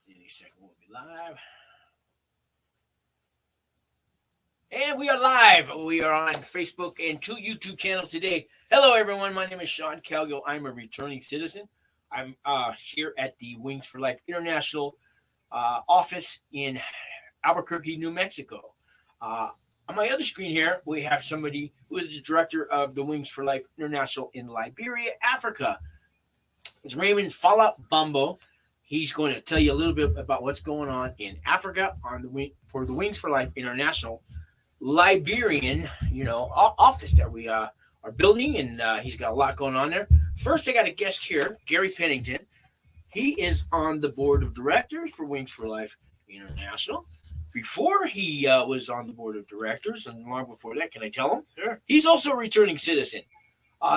Any second, we'll be live. And we are live. We are on Facebook and 2 YouTube channels today. Hello, everyone. My name is Sean Calgill. I'm a returning citizen. I'm here at the Wings for Life International office in Albuquerque, New Mexico. On my other screen here, we have somebody who is the director of the Wings for Life International in Liberia, Africa. It's Raymond Fallah Bombo. He's going to tell you a little bit about what's going on in Africa on for the Wings for Life International Liberian, office that we are building, and he's got a lot going on there. First, I got a guest here, Gary Pennington. He is on the board of directors for Wings for Life International. Before he was on the board of directors, and long before that, can I tell him? Sure. He's also a returning citizen.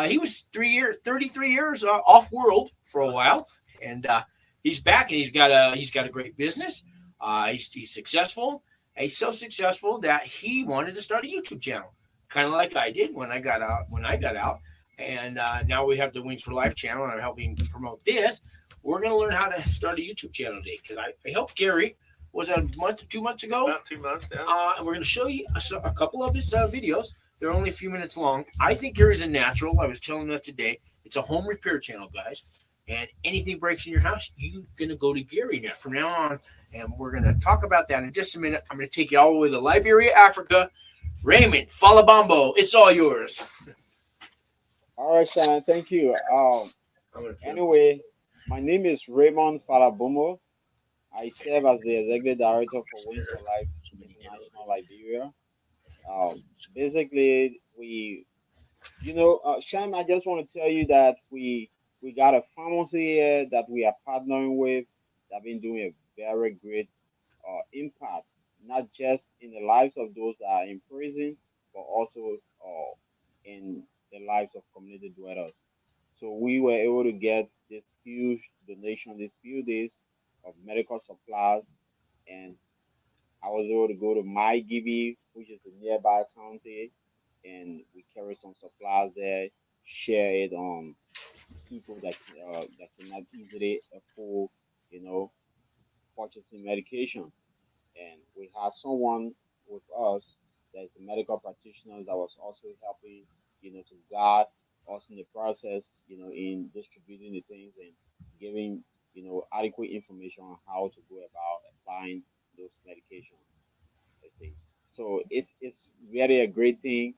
He was 33 years off world for a while, and he's back, and he's got a great business. He's successful. He's so successful that he wanted to start a YouTube channel, kind of like I did when I got out. And now we have the Wings for Life channel, and I'm helping promote this. We're going to learn how to start a YouTube channel today because I helped Gary. Was that a month or 2 months ago? About 2 months, yeah. And we're going to show you a couple of his videos. They're only a few minutes long. I think Gary's a natural. I was telling us today. It's a home repair channel, guys. And anything breaks in your house, you're going to go to Gary now from now on. And we're going to talk about that in just a minute. I'm going to take you all the way to Liberia, Africa. Raymond, Fallah Bombo, it's all yours. All right, Shannon, thank you. Anyway, my name is Raymond Fallah Bombo. I serve as the Executive Director for Wings for Life International Liberia. Basically, Shannon, I just want to tell you that we got a pharmacy here that we are partnering with that have been doing a very great impact, not just in the lives of those that are in prison, but also in the lives of community dwellers. So we were able to get this huge donation these few days of medical supplies, and I was able to go to my Gibi, which is a nearby county, and we carry some supplies there, share it on people that cannot easily afford, purchasing medication. And we had someone with us that's a medical practitioner that was also helping, to guide us in the process, in distributing the things and giving, adequate information on how to go about applying those medications. Let's say. So it's really a great thing,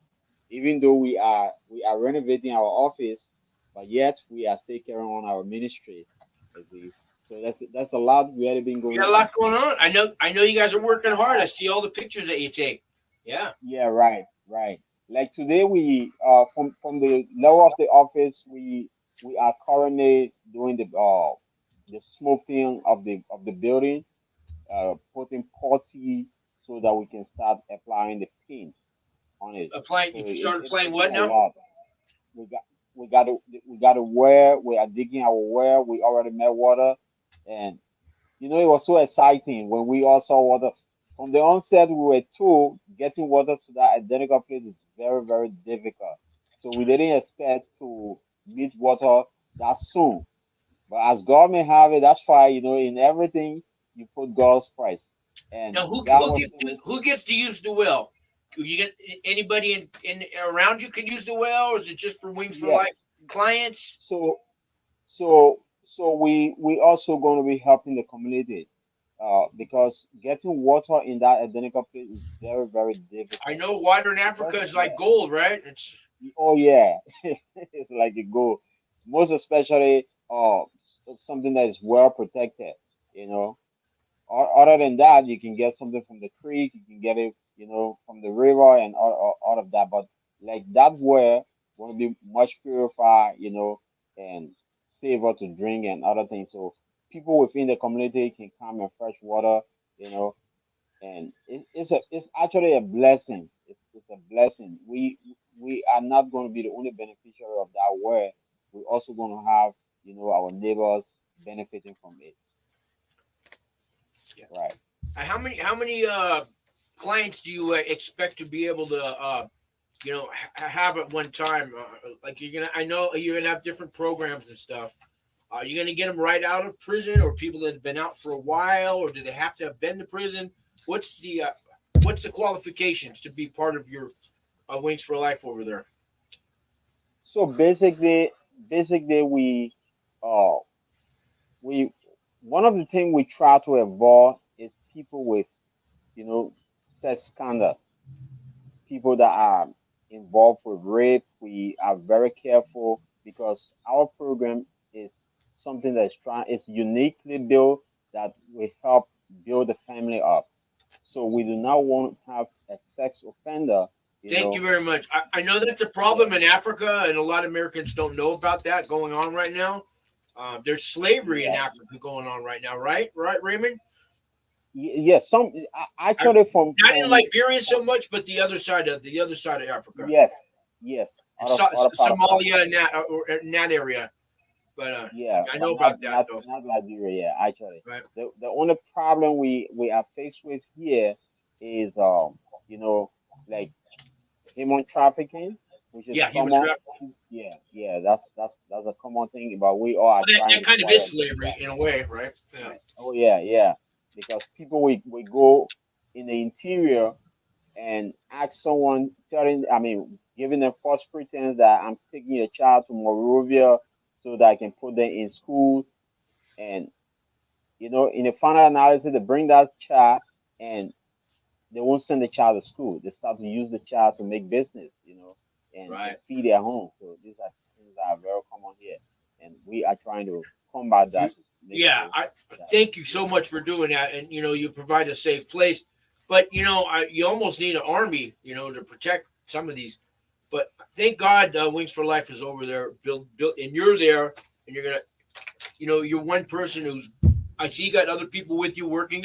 even though we are renovating our office, but yet we are still carrying on our ministry. Let's see. So that's a lot really been going You got a on. lot going on. I know you guys are working hard. I see all the pictures that you take. Yeah. Yeah, right, right. Like today, we from the level of the office, we are currently doing the smoothing of the building, putting putty so that we can start applying the paint on it. Applying. So You started it's playing been what a now? lot. We got we got a well. We are digging our well. We already met water, and it was so exciting when we all saw water. From the onset, we were told getting water to that identical place is very, very difficult. So we didn't expect to meet water that soon. But as God may have it, that's why, in everything, you put God's first. And Now, who God who was gets to able who to, gets to use the well? You get anybody in around you can use the well, or is it just for Wings for Life yes. clients? So so we also going to be helping the community because getting water in that identical place is very, very I difficult. know water in Because Africa is like gold, right? It's oh yeah, it's like a go. Most especially, something that is well protected. You know, Other than that, you can get something from the creek, you can get it, from the river and all of that. But like that well want to be much purified, and safer to drink and other things. So people within the community can come and fresh water, you know, and it's actually a blessing. It's a blessing. We are not going to be the only beneficiary of that well. We're also going to have, our neighbors benefiting from it. yeah. Right. How many clients do you expect to be able to have at one time? Like you're gonna, I know you're gonna have different programs and stuff. Are you going to get them right out of prison, or people that have been out for a while, or do they have to have been to prison? What's the qualifications to be part of your Wings for Life over there? So basically, uh, we one of the things we try to avoid is people with, you know, sex scandal, people that are involved with rape. We are very careful because our program is something that's trying is uniquely built that will help build the family up. So we do not want to have a sex offender, you Thank you know. very much. I know that's a Yeah. problem in Africa, and a lot of Americans don't know about that going on right now. There's slavery in Yeah. Africa going on right now, right? Right, Raymond? Yes, some I, actually not in Liberia so much, but the other side of Africa, yes, yes, and other part of Somalia Africa. and that in that area. But Yeah, I but know about that though. not Liberia. Yeah, actually, Right? the only problem we are faced with here is you know, like human trafficking, which is Yeah, human common. trafficking. Yeah, yeah, that's a common thing. But we all are That trying to kind of fight is against slavery that. in a way, right? Yeah. Oh yeah, yeah, because people we go in the interior and ask someone, giving them false pretense that I'm taking a child to Morovia so that I can put them in school. And, in the final analysis, they bring that child and they won't send the child to school. They start to use the child to make business, and Right. feed their home. So these are things that are very common here. And we are trying to combat You, that to make yeah. sure I that, thank you so yeah, much for doing that, and you provide a safe place. But you almost need an army, to protect some of these. But thank God, Wings for Life is over there, built, and you're there, and you're gonna, you're one person who's. I see you got other people with you working,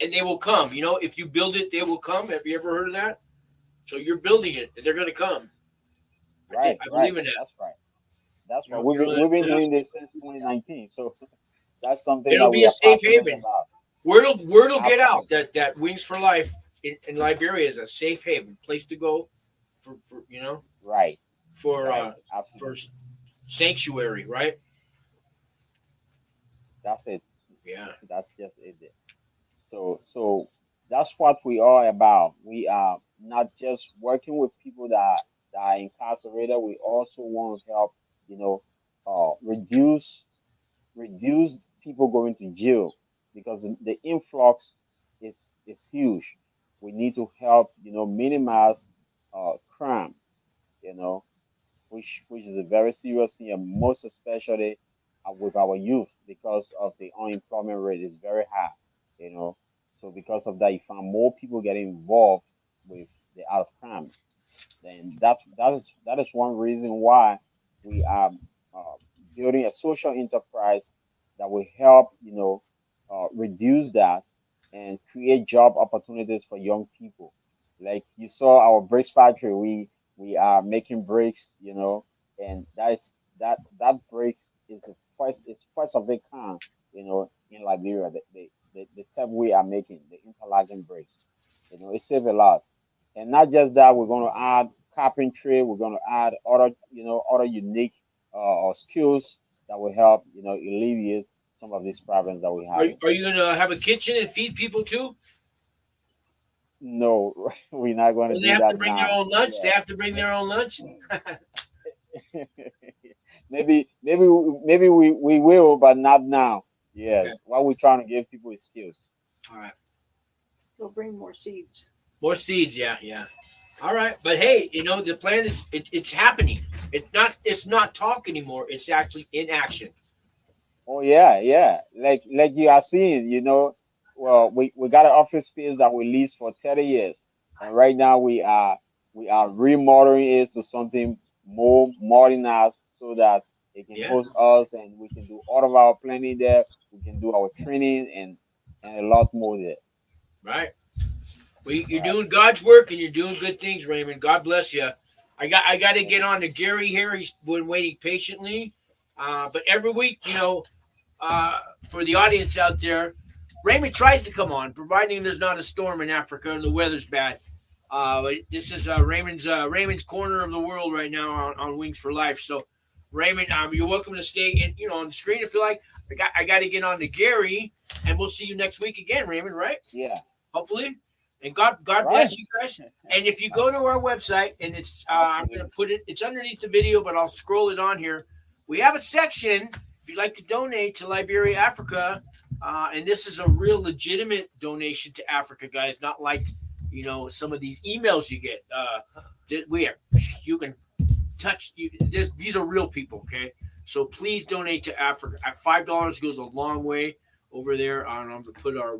and they will come. If you build it, they will come. Have you ever heard of that? So you're building it, and they're gonna come. right, I right. believe in that. That's right. That's You right. know, you know We've been that doing this since 2019. So that's something it'll that be we a are safe passionate haven. about. Word'll get out Absolutely. that Wings for Life in Liberia is a safe haven place to go for Right, for right. uh for Absolutely. sanctuary, right? That's it. Yeah. That's just it. So that's what we are about. We are not just working with people that are incarcerated. We also want to help, you know, reduce people going to jail because the influx is huge. We need to help, minimize crime, you know, which is a very serious thing, and most especially with our youth because of the unemployment rate is very high, you know. So because of that, you find more people getting involved with the art of crime. Then that is one reason why we are uh, building a social enterprise that will help, reduce that and create job opportunities for young people. Like you saw our bricks factory, we are making bricks, and that bricks is first of its kind, in Liberia. The type we are making, the interlocking bricks, it save a lot. And not just that, we're going to add carpentry. We're going to add other unique skills that will help, alleviate some of these problems that we're having. Are you gonna have a kitchen and feed people too? No, we're not going to Or they do have to that bring their now. own lunch? They Yeah. have to bring their own lunch. Maybe we will, but not now. Okay. Yes. What we're trying to give people is skills. All right. They'll bring more seeds. More seeds. Yeah. Yeah. All right. But Right. hey, the plan is it's happening. It's not talk anymore. It's actually in action. Oh yeah, yeah. Like you are seeing, well, we got an office space that we leased for 30 years, and right now we are remodeling it to something more modernized so that it can Yeah. host us and we can do all of our planning there. We can do our training and a lot more there. Right. You're Right. doing God's work and you're doing good things, Raymond. God bless you. I got to get on to Gary here. He's been waiting patiently. But every week, uh, for the audience out there, Raymond tries to come on, providing there's not a storm in Africa and the weather's bad. But this is Raymond's corner of the world right now on Wings for Life. So Raymond, you're welcome to stay in, on the screen if you like. I got to get on to Gary, and we'll see you next week again, Raymond. Right? Yeah. Hopefully. And God bless you guys. And if you go to our website, and it's I'm going to put it. It's underneath the video, but I'll scroll it on here. We have a section if you'd like to donate to Liberia, Africa, and this is a real legitimate donation to Africa, guys. Not like some of these emails you get. You can touch. These are real people, okay? So please donate to Africa. At $5 goes a long way over there. I'm going to put our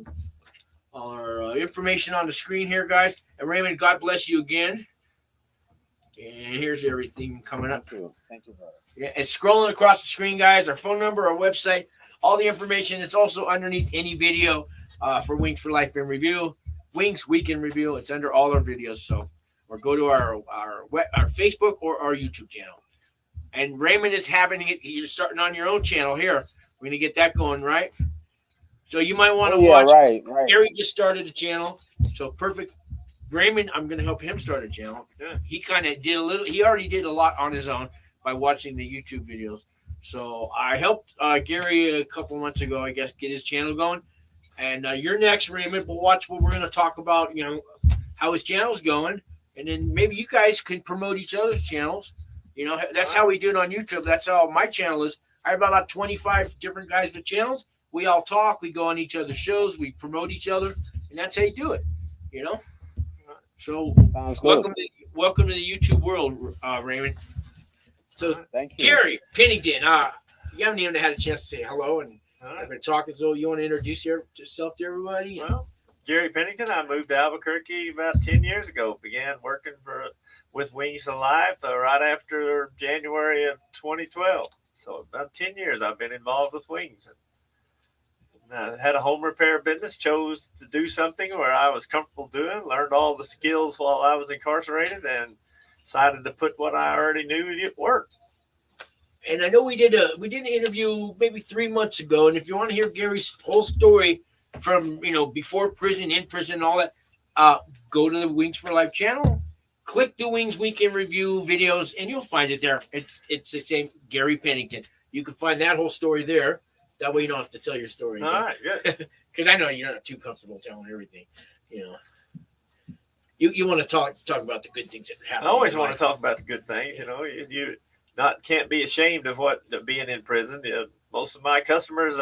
information on the screen here, guys. And Raymond, God bless you again. And here's everything coming up. Thank you, brother. Yeah, it's scrolling across the screen, guys. Our phone number, our website, all the information. It's also underneath any video for Wings for Life in Review, Wings Week in Review. It's under all our videos. So, or go to our Facebook or our YouTube channel. And Raymond is having it. You're starting on your own channel here. We're gonna get that going, right? So you might want to watch. Right. Gary just started a channel, so perfect. Raymond, I'm gonna help him start a channel. Yeah. He kind of did a little. He already did a lot on his own by watching the YouTube videos. So I helped Gary a couple months ago, I guess, get his channel going. And you're next, Raymond. We'll watch what we're gonna talk about. How his channel's going, and then maybe you guys can promote each other's channels. That's how we do it on YouTube. That's how my channel is. I have about 25 different guys with channels. We all talk. We go on each other's shows. We promote each other, and that's how you do it. So welcome to the YouTube world, Raymond. So thank you, Gary Pennington. You haven't even had a chance to say hello, and I've been talking. So you want to introduce yourself to everybody? Well, Gary Pennington. I moved to Albuquerque about 10 years ago. Began working with Wings Alive right after January of 2012. So about 10 years I've been involved with Wings. I had a home repair business, chose to do something where I was comfortable doing, learned all the skills while I was incarcerated, and decided to put what I already knew to work. And I know we did an interview maybe 3 months ago. And if you want to hear Gary's whole story from before prison, in prison, all that, go to the Wings for Life channel, click the Wings Week in Review videos, and you'll find it there. It's the same Gary Pennington. You can find that whole story there. That way you don't have to tell your story. All right, good. Because I know you're not too comfortable telling everything. You want to talk about the good things that happen. I always want to talk about the good things. You can't be ashamed of being in prison. Most of my customers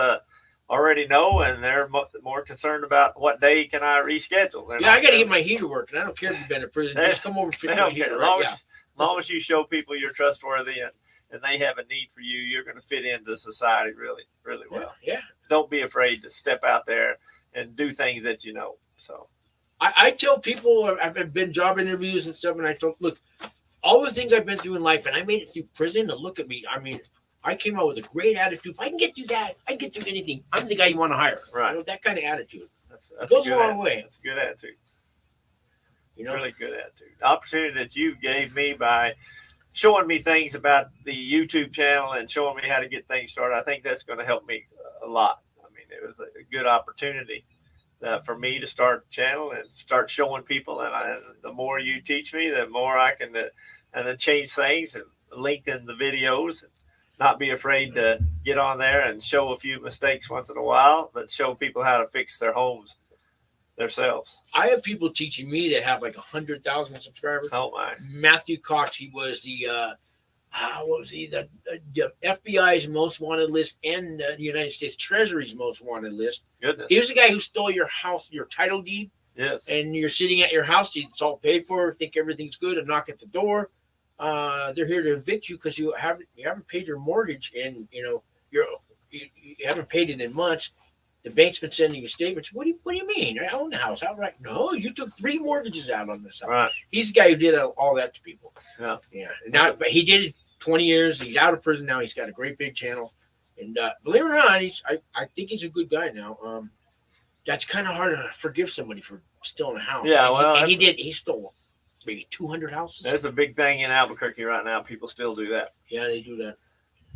already know, and they're more concerned about what day can I reschedule. I got to get my heater working. I don't care if you've been in prison. Just come over and my heater. As long as you show people you're trustworthy and they have a need for you, you're going to fit into society really, really well. Yeah. Don't be afraid to step out there and do things that you know. So I tell people, I've been job interviews and stuff, and I told, look, all the things I've been through in life, and I made it through prison, and look at me. I mean, I came out with a great attitude. If I can get through that, I can get through anything. I'm the guy you want to hire. Right. That kind of attitude. It goes a long way. That's a good attitude. Really good attitude. The opportunity that you gave me by showing me things about the YouTube channel and showing me how to get things started, I think that's going to help me a lot. I mean, it was a good opportunity for me to start a channel and start showing people. And the more you teach me, the more I can and then change things and lengthen the videos and not be afraid to get on there and show a few mistakes once in a while, but show people how to fix their homes themselves. I have people teaching me that have like 100,000 subscribers. Oh my! Matthew Cox, he was the the FBI's most wanted list and the United States Treasury's most wanted list. Goodness! He was the guy who stole your house, your title deed. Yes. And you're sitting at your house, it's all paid for, think everything's good, and knock at the door. They're here to evict you because you haven't paid your mortgage, and you haven't paid it in months. The bank's been sending you statements. What do you mean? I own the house outright. No, you took 3 mortgages out on this house. Right. He's the guy who did all that to people. Yeah. Yeah. Now, but he did it 20 years. He's out of prison now. He's got a great big channel. And believe it or not, I think he's a good guy now. That's kind of hard to forgive somebody for stealing a house. Yeah, well, he stole maybe 200 houses. There's a big thing in Albuquerque right now. People still do that. Yeah, they do that.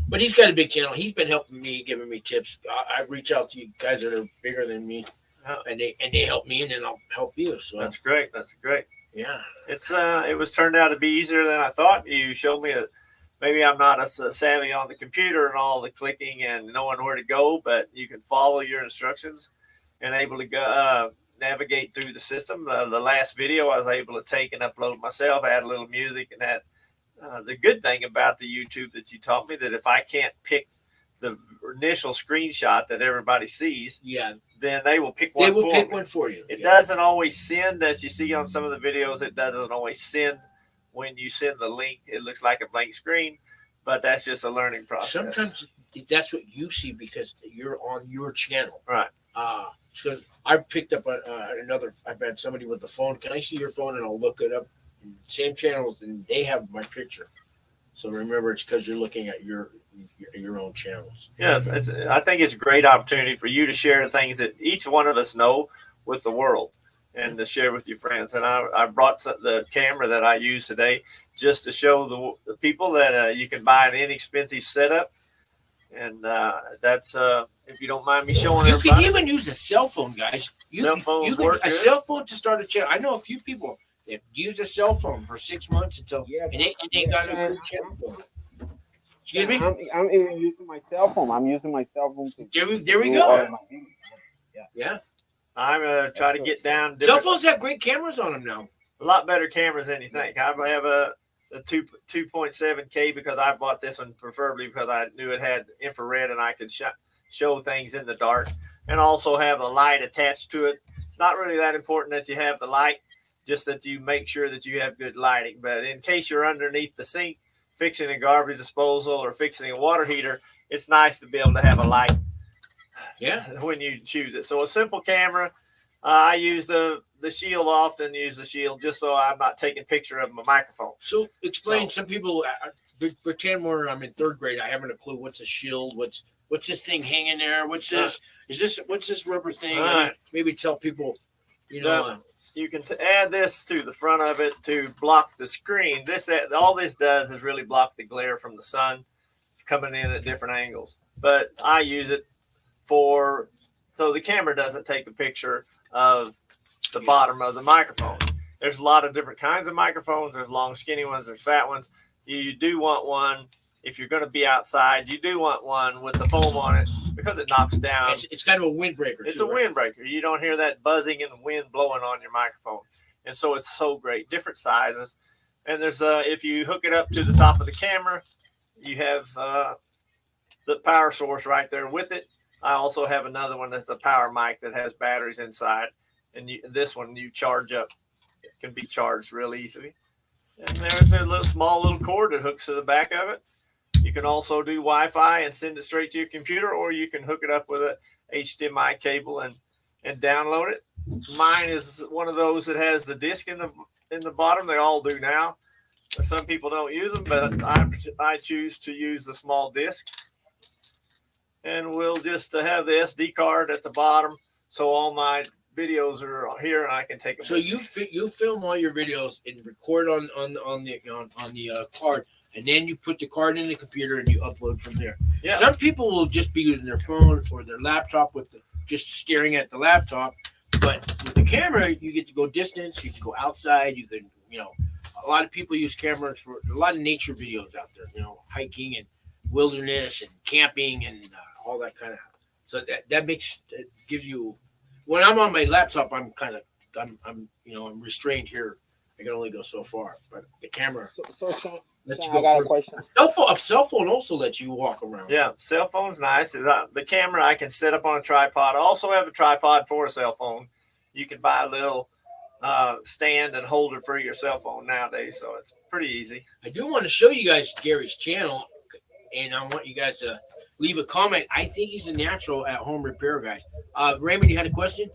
But he's got a big channel. He's been helping me, giving me tips. I reach out to you guys that are bigger than me, and they help me, and then I'll help you. So that's great. That's great. Yeah, It was turned out to be easier than I thought. You showed me maybe I'm not as savvy on the computer and all the clicking and knowing where to go, but you can follow your instructions and able to go, navigate through the system. The last video I was able to take and upload myself, add a little music, and that. The good thing about the YouTube that you taught me, that if I can't pick the initial screenshot that everybody sees, then they will pick one. They will pick one for you. It doesn't always send, as you see on some of the videos. It doesn't always send when you send the link. It looks like a blank screen, but that's just a learning process. Sometimes that's what you see because you're on your channel, right? Because I picked up another. I've had somebody with the phone. Can I see your phone? And I'll look it up. Same channels, and they have my picture. So remember, it's because you're looking at your own channels. Yeah, I think it's a great opportunity for you to share the things that each one of us know with the world, and to share with your friends. And I brought the camera that I use today just to show the people that you can buy an inexpensive setup. And that's if you don't mind me showing you everybody. You can even use a cell phone, guys. Cell phones can, work a good. cell phone to start a channel. I know a few people that use a cell phone for 6 months until and they got a good channel phone. Excuse me? I'm even using my cell phone. I'm using my cell phone to there we go. Yeah. I'm trying to get down. Cell phones have great cameras on them now. A lot better cameras than you think. I have a 2.7K because I bought this one preferably because I knew it had infrared and I could show things in the dark, and also have a light attached to it. It's not really that important that you have the light, just that you make sure that you have good lighting. But in case you're underneath the sink fixing a garbage disposal or fixing a water heater, it's nice to be able to have a light when you choose it. So a simple camera. I use the shield, often use the shield just so I'm not taking picture of my microphone. So explain, some people pretend I'm in third grade. I haven't a clue what's a shield, what's this thing hanging there, what's this, what's this rubber thing? Maybe tell people, you can add this to the front of it to block the screen. All this does is really block the glare from the sun coming in at different angles. But I use it so the camera doesn't take a picture of the bottom of the microphone. There's a lot of different kinds of microphones. There's long, skinny ones. There's fat ones. You do want one, if you're going to be outside, you do want one with the foam on it because it knocks down. It's kind of a windbreaker. It's a windbreaker. You don't hear that buzzing and wind blowing on your microphone. And so it's so great. Different sizes. And there's if you hook it up to the top of the camera, you have the power source right there with it. I also have another one that's a power mic that has batteries inside. And this one you charge up. It can be charged real easily. And there's a small little cord that hooks to the back of it. You can also do Wi-Fi and send it straight to your computer, or you can hook it up with a HDMI cable and download it. Mine is one of those that has the disc in the bottom. They all do now. Some people don't use them, but I choose to use the small disc. And we'll just have the SD card at the bottom, so all my videos are here and I can take them. So you film all your videos and record on the card, and then you put the card in the computer and you upload from there. Yeah. Some people will just be using their phone or their laptop just staring at the laptop, but with the camera you get to go distance. You can go outside. You can a lot of people use cameras for a lot of nature videos out there. Hiking and wilderness and camping and all that kind of. So that gives you. When I'm on my laptop, I'm restrained here. I can only go so far, but the camera lets you go. I got a question. A cell phone also lets you walk around. Yeah, cell phone's nice. The camera I can set up on a tripod. I also have a tripod for a cell phone. You can buy a little stand and holder for your cell phone nowadays, so it's pretty easy. I do want to show you guys Gary's channel, and I want you guys to leave a comment. I think he's a natural at home repair, guys. Raymond, you had a question?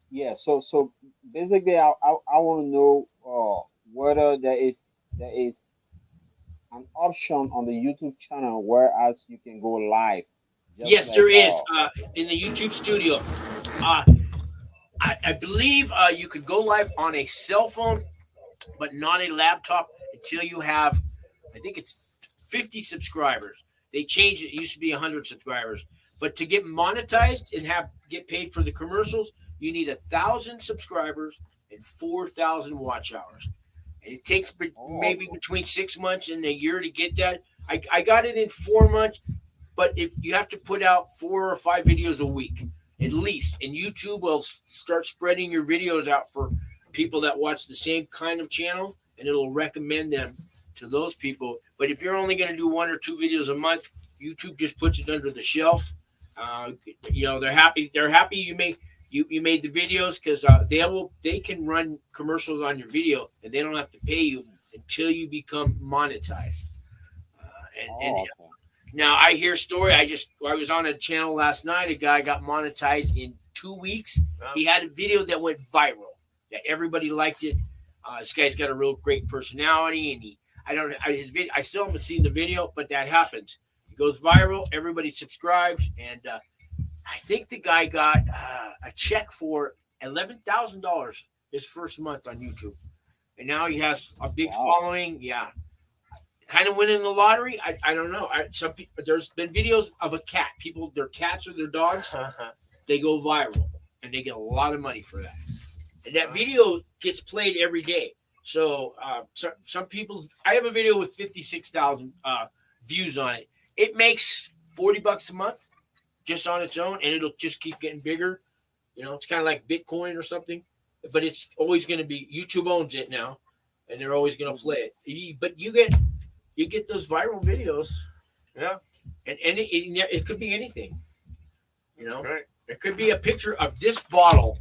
Yeah. So basically, I want to know whether there is an option on the YouTube channel whereas you can go live. Yes, there is. In the YouTube studio. I believe you could go live on a cell phone, but not a laptop until you have, I think it's 50 subscribers. They changed it. It used to be 100 subscribers. But to get monetized and get paid for the commercials, you need 1,000 subscribers and 4,000 watch hours. And it takes maybe between 6 months and a year to get that. I got it in 4 months, but if you have to put out 4 or 5 videos a week at least, and YouTube will start spreading your videos out for people that watch the same kind of channel, and it'll recommend them to those people. But if you're only going to do 1 or 2 videos a month, YouTube just puts it under the shelf. They're happy. They're happy you made the videos, because they can run commercials on your video, and they don't have to pay you until you become monetized. Now I hear story. I was on a channel last night. A guy got monetized in 2 weeks. He had a video that went viral. That everybody liked it. This guy's got a real great personality, and I still haven't seen the video, but that happens. It goes viral. Everybody subscribes, and I think the guy got a check for $11,000 his first month on YouTube, and now he has a big following. Yeah, kind of winning the lottery. I don't know. Some people, there's been videos of a cat. People, their cats or their dogs, they go viral, and they get a lot of money for that. And that video gets played every day. So some people, I have a video with 56,000 views on it. It makes $40 a month just on its own, and it'll just keep getting bigger. It's kind of like Bitcoin or something, but it's always going to be, YouTube owns it now, and they're always going to play it. But you get those viral videos. Yeah. And it could be anything. Great. It could be a picture of this bottle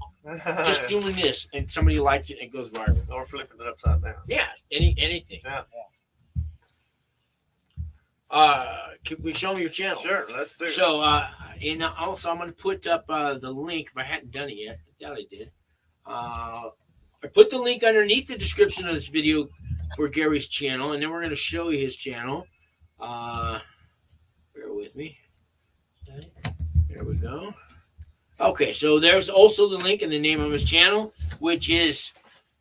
just doing this, and somebody likes it and it goes viral. Or flipping it upside down. Yeah, anything. Yeah. Can we show me your channel? Sure, let's do it. So, and also I'm going to put up the link if I hadn't done it yet. I doubt I did. I put the link underneath the description of this video for Gary's channel, and then we're going to show you his channel. Bear with me. There we go. Okay, so there's also the link and the name of his channel, which is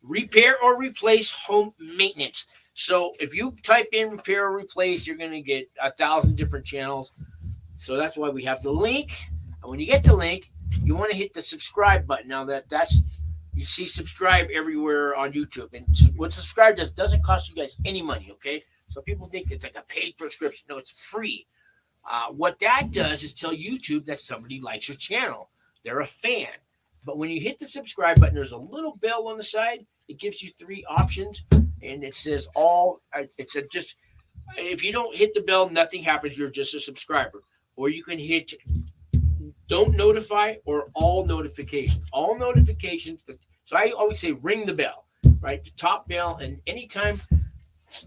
Repair or Replace Home Maintenance. So if you type in repair or replace, you're going to get 1,000 different channels. So that's why we have the link. And when you get the link, you want to hit the subscribe button. Now that's you see subscribe everywhere on YouTube. And what subscribe doesn't cost you guys any money, okay? So people think it's like a paid prescription. No, it's free. What that does is tell YouTube that somebody likes your channel. They're a fan. But when you hit the subscribe button, there's a little bell on the side. It gives you 3 options, and it says just if you don't hit the bell, nothing happens. You're just a subscriber. Or you can hit don't notify or all notifications. All notifications. So I always say ring the bell, right? The top bell, and anytime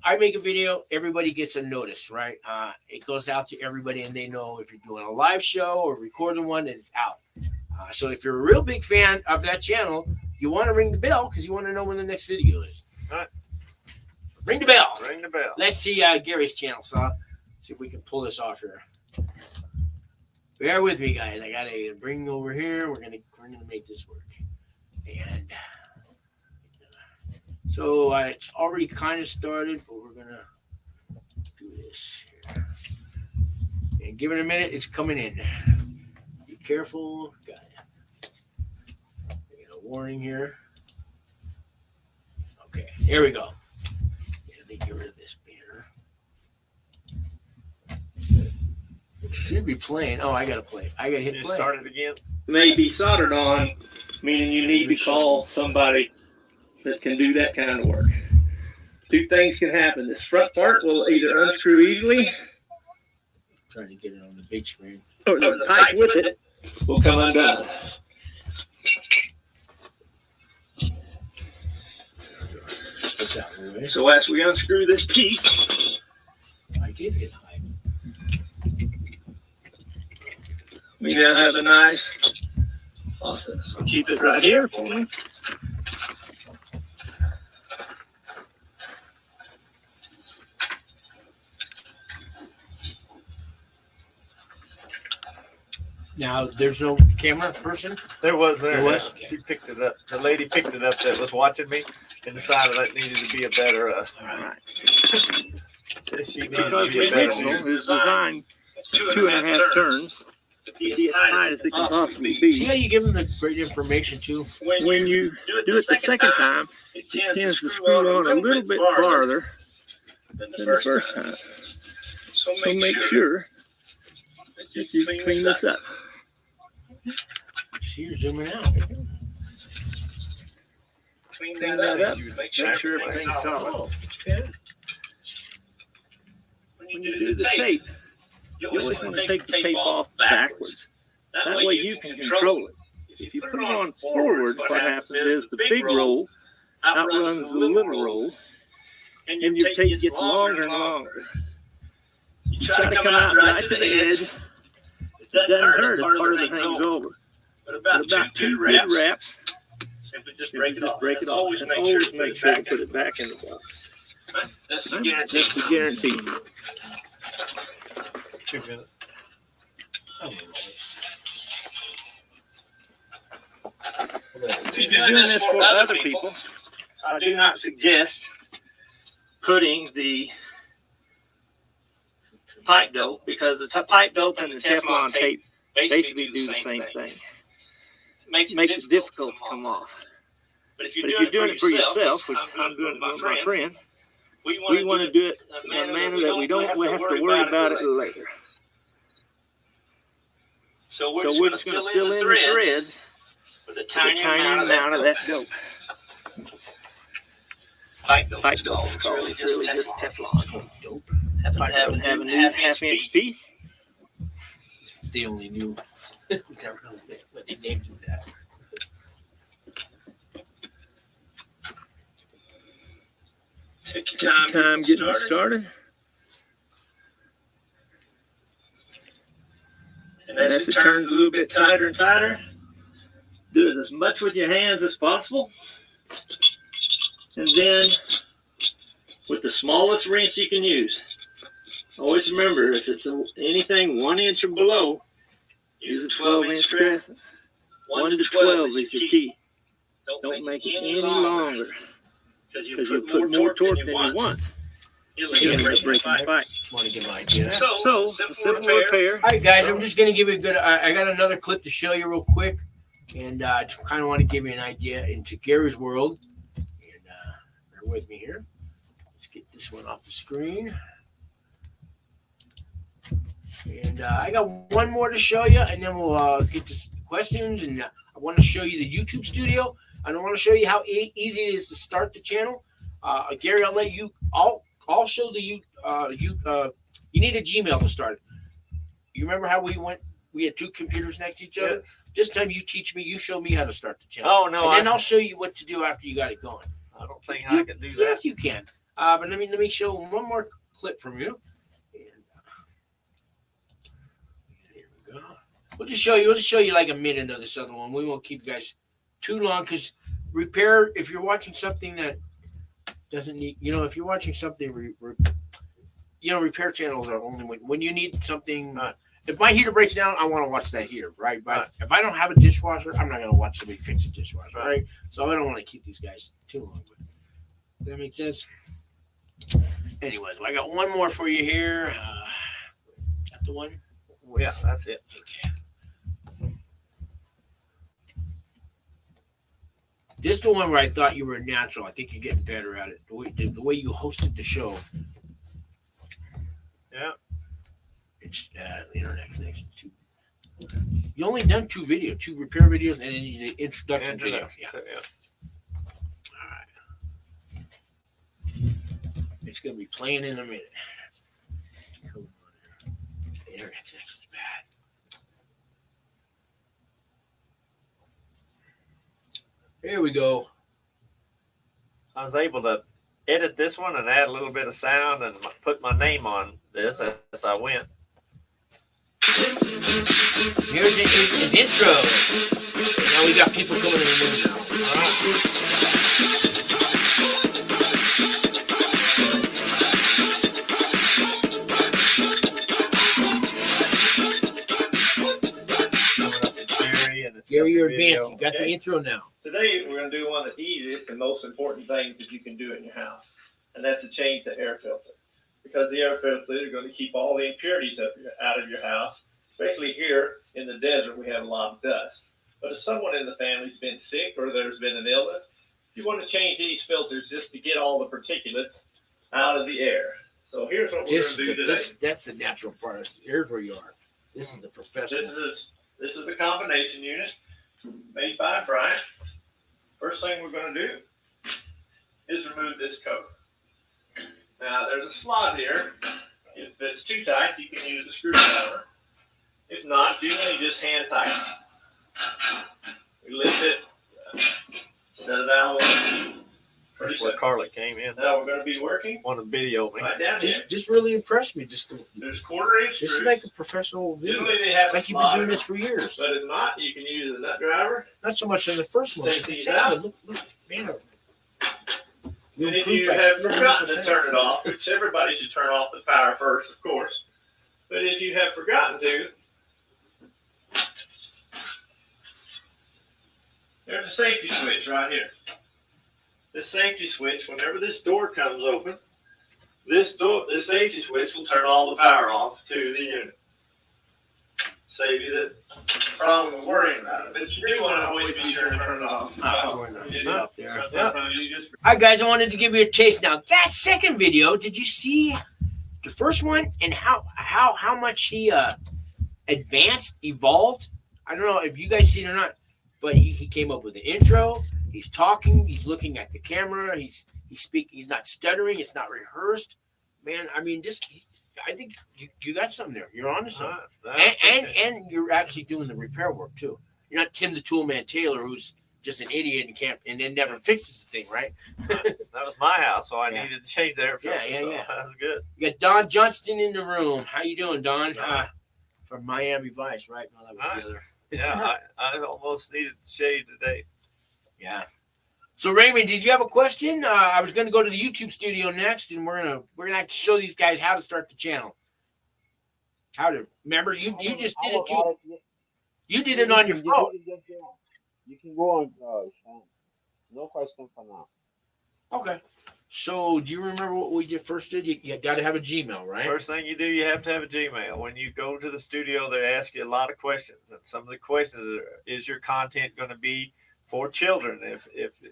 I make a video, everybody gets a notice, right? It goes out to everybody, and they know if you're doing a live show or recording one, it's out. So if you're a real big fan of that channel, you want to ring the bell because you want to know when the next video is. All right. Ring the bell. Ring the bell. Let's see Gary's channel. So see if we can pull this off here. Bear with me, guys. I gotta bring over here. We're gonna make this work. And so it's already kind of started, but we're gonna do this here. And give it a minute. It's coming in. Be careful. Got it. I get a warning here. Okay, here we go. Let me get rid of this banner. It should be playing. Oh, I gotta play. I gotta hit play. Start it again. May be soldered on, meaning you need to call somebody that can do that kind of work. 2 things can happen. This front part will either unscrew easily, Trying to get it on the big screen, or the pipe with it will come undone. That's out of the way. So as we unscrew this piece, I did hit high. we now have a nice faucet. So keep it right here for me. Now, there's no camera person? There was. There was? Okay. She picked it up. The lady picked it up that was watching me and decided that needed to be a better. All right. She needed Because to be the a better. original is designed 2.5 turns. be as tight as it can possibly be. See how you give them the great information too? When you do it the second time, it tends to screw on a little bit farther than the first time. So make sure that you clean this up. See, you're zooming out. Clean that up. Make sure everything's solid. Oh, okay. When you do the tape, you always want to take the tape off backwards. That way you can control it. If you put it on forward, what happens is the big roll outruns the little roll, and your tape gets longer and longer. You try to come out right to the edge. It doesn't hurt if part of it hangs over. But about two good wraps, simply just break it off. Always make sure to put it back in the box. That's the guarantee. That's the guarantee. 2 minutes. If you're doing this for other people, I do not suggest putting the pipe dope, because the pipe dope and the Teflon tape basically do the same thing. Makes it difficult to come off. But if you're doing it for yourself, which I'm doing it with my friend, we want to do it in a manner that we don't have to worry about it later. So we're just going to fill in the threads with a tiny amount of that dope. Pipe dope. It's really just Teflon. Dope. Happen to have a new half-inch piece. They only knew. But they named it that. Take your time getting it started. And as it turns a little bit tighter and tighter, do it as much with your hands as possible. And then with the smallest wrench you can use. Always remember, if it's anything 1 inch or below, use a 12-inch crescent. 1 to 12 is your key. Don't make it any longer, because you'll put more torque than you want. You'll break the pipe. Just want to give an idea. So, simple repair. All right, guys, I'm just going to give you a good. I got another clip to show you real quick, and I just kind of want to give you an idea into Gary's world. And bear with me here. Let's get this one off the screen. And I got one more to show you, and then we'll get to questions. And I want to show you the YouTube studio. And I want to show you how easy it is to start the channel. Gary, I'll let you. I'll show the you need a Gmail to start it. You remember how we had 2 computers next to each other? Yes. This time you teach me, you show me how to start the channel. Oh, no. And then I'll show you what to do after you got it going. I don't think I can do that. Yes, you can. But let me show one more clip from you. And, here we go. We'll just show you like a minute of this other one. We won't keep you guys too long, because repair, if you're watching something that doesn't need, if you're watching something, repair channels are only when you need something. If my heater breaks down, I want to watch that heater, right? But if I don't have a dishwasher, I'm not going to watch somebody fix a dishwasher, right? So I don't want to keep these guys too long. Does that make sense? Anyways, I got one more for you here. Got the one? Yeah, that's it. Okay. This is the one where I thought you were natural. I think you're getting better at it. The way you hosted the show. Yeah. It's internet connection. You only done 2 repair videos, and then you did introduction videos. Yeah. All right. It's going to be playing in a minute. Come on. The internet connection's bad. Here we go. I was able to edit this one and add a little bit of sound and put my name on this as I went. Here's his intro. Now we got people coming in the room now. Gary, you're advancing. You got the intro now. Today, we're going to do one of the easiest and most important things that you can do in your house, and that's to change the air filter. Because the air filter is going to keep all the impurities out of your house, especially here in the desert, we have a lot of dust. But if someone in the family's been sick or there's been an illness, you want to change these filters just to get all the particulates out of the air. So here's what we're going to do today. That's the natural part. Here's where you are. This is the professional. This is the combination unit made by Brian. First thing we're going to do is remove this cover. Now there's a slot here. If it's too tight, you can use a screwdriver. If not, you can just hand tighten. We lift it, set it out. That's where Carla came in. Now we're going to be working on a video. right down here. Just really impressed me. There's quarter-inch This screws. is like a professional video. Generally, they have It's like you've been doing this for years. But if not, you can use a nut driver. Not so much on the first one. Take But the these second out. one, look, man. And if you have forgotten to turn it off, which everybody should turn off the power first, of course. But if you have forgotten to, there's a safety switch right here. This safety switch, whenever this door comes open, this safety switch will turn all the power off to the unit. Save you the problem of worrying about it. But you do want to always be sure to turn it off. Up there. Sometimes you just All right, guys, I wanted to give you a taste. Now, that second video, did you see the first one and how much he advanced, evolved? I don't know if you guys seen it or not, but he came up with the intro. He's talking. He's looking at the camera. He's not stuttering. It's not rehearsed. Man, I mean, I think you got something there. You're on to something. And you're actually doing the repair work, too. You're not Tim the Toolman Taylor, who's just an idiot and then never fixes the thing, right? That was my house, so I needed to change the air filter. Yeah. That was good. You got Don Johnston in the room. How you doing, Don? From Miami Vice, right? No, that was the other. Yeah, I almost needed the shade today. Yeah. So Raymond, did you have a question? I was going to go to the YouTube studio next, and we're gonna have to show these guys how to start the channel. How to remember you just did it. You did it on your phone. You can go on. No question for now. Okay. So do you remember what we first did? You got to have a Gmail, right? First thing you do, you have to have a Gmail. When you go to the studio, they ask you a lot of questions, and some of the questions are: is your content going to be for children? If the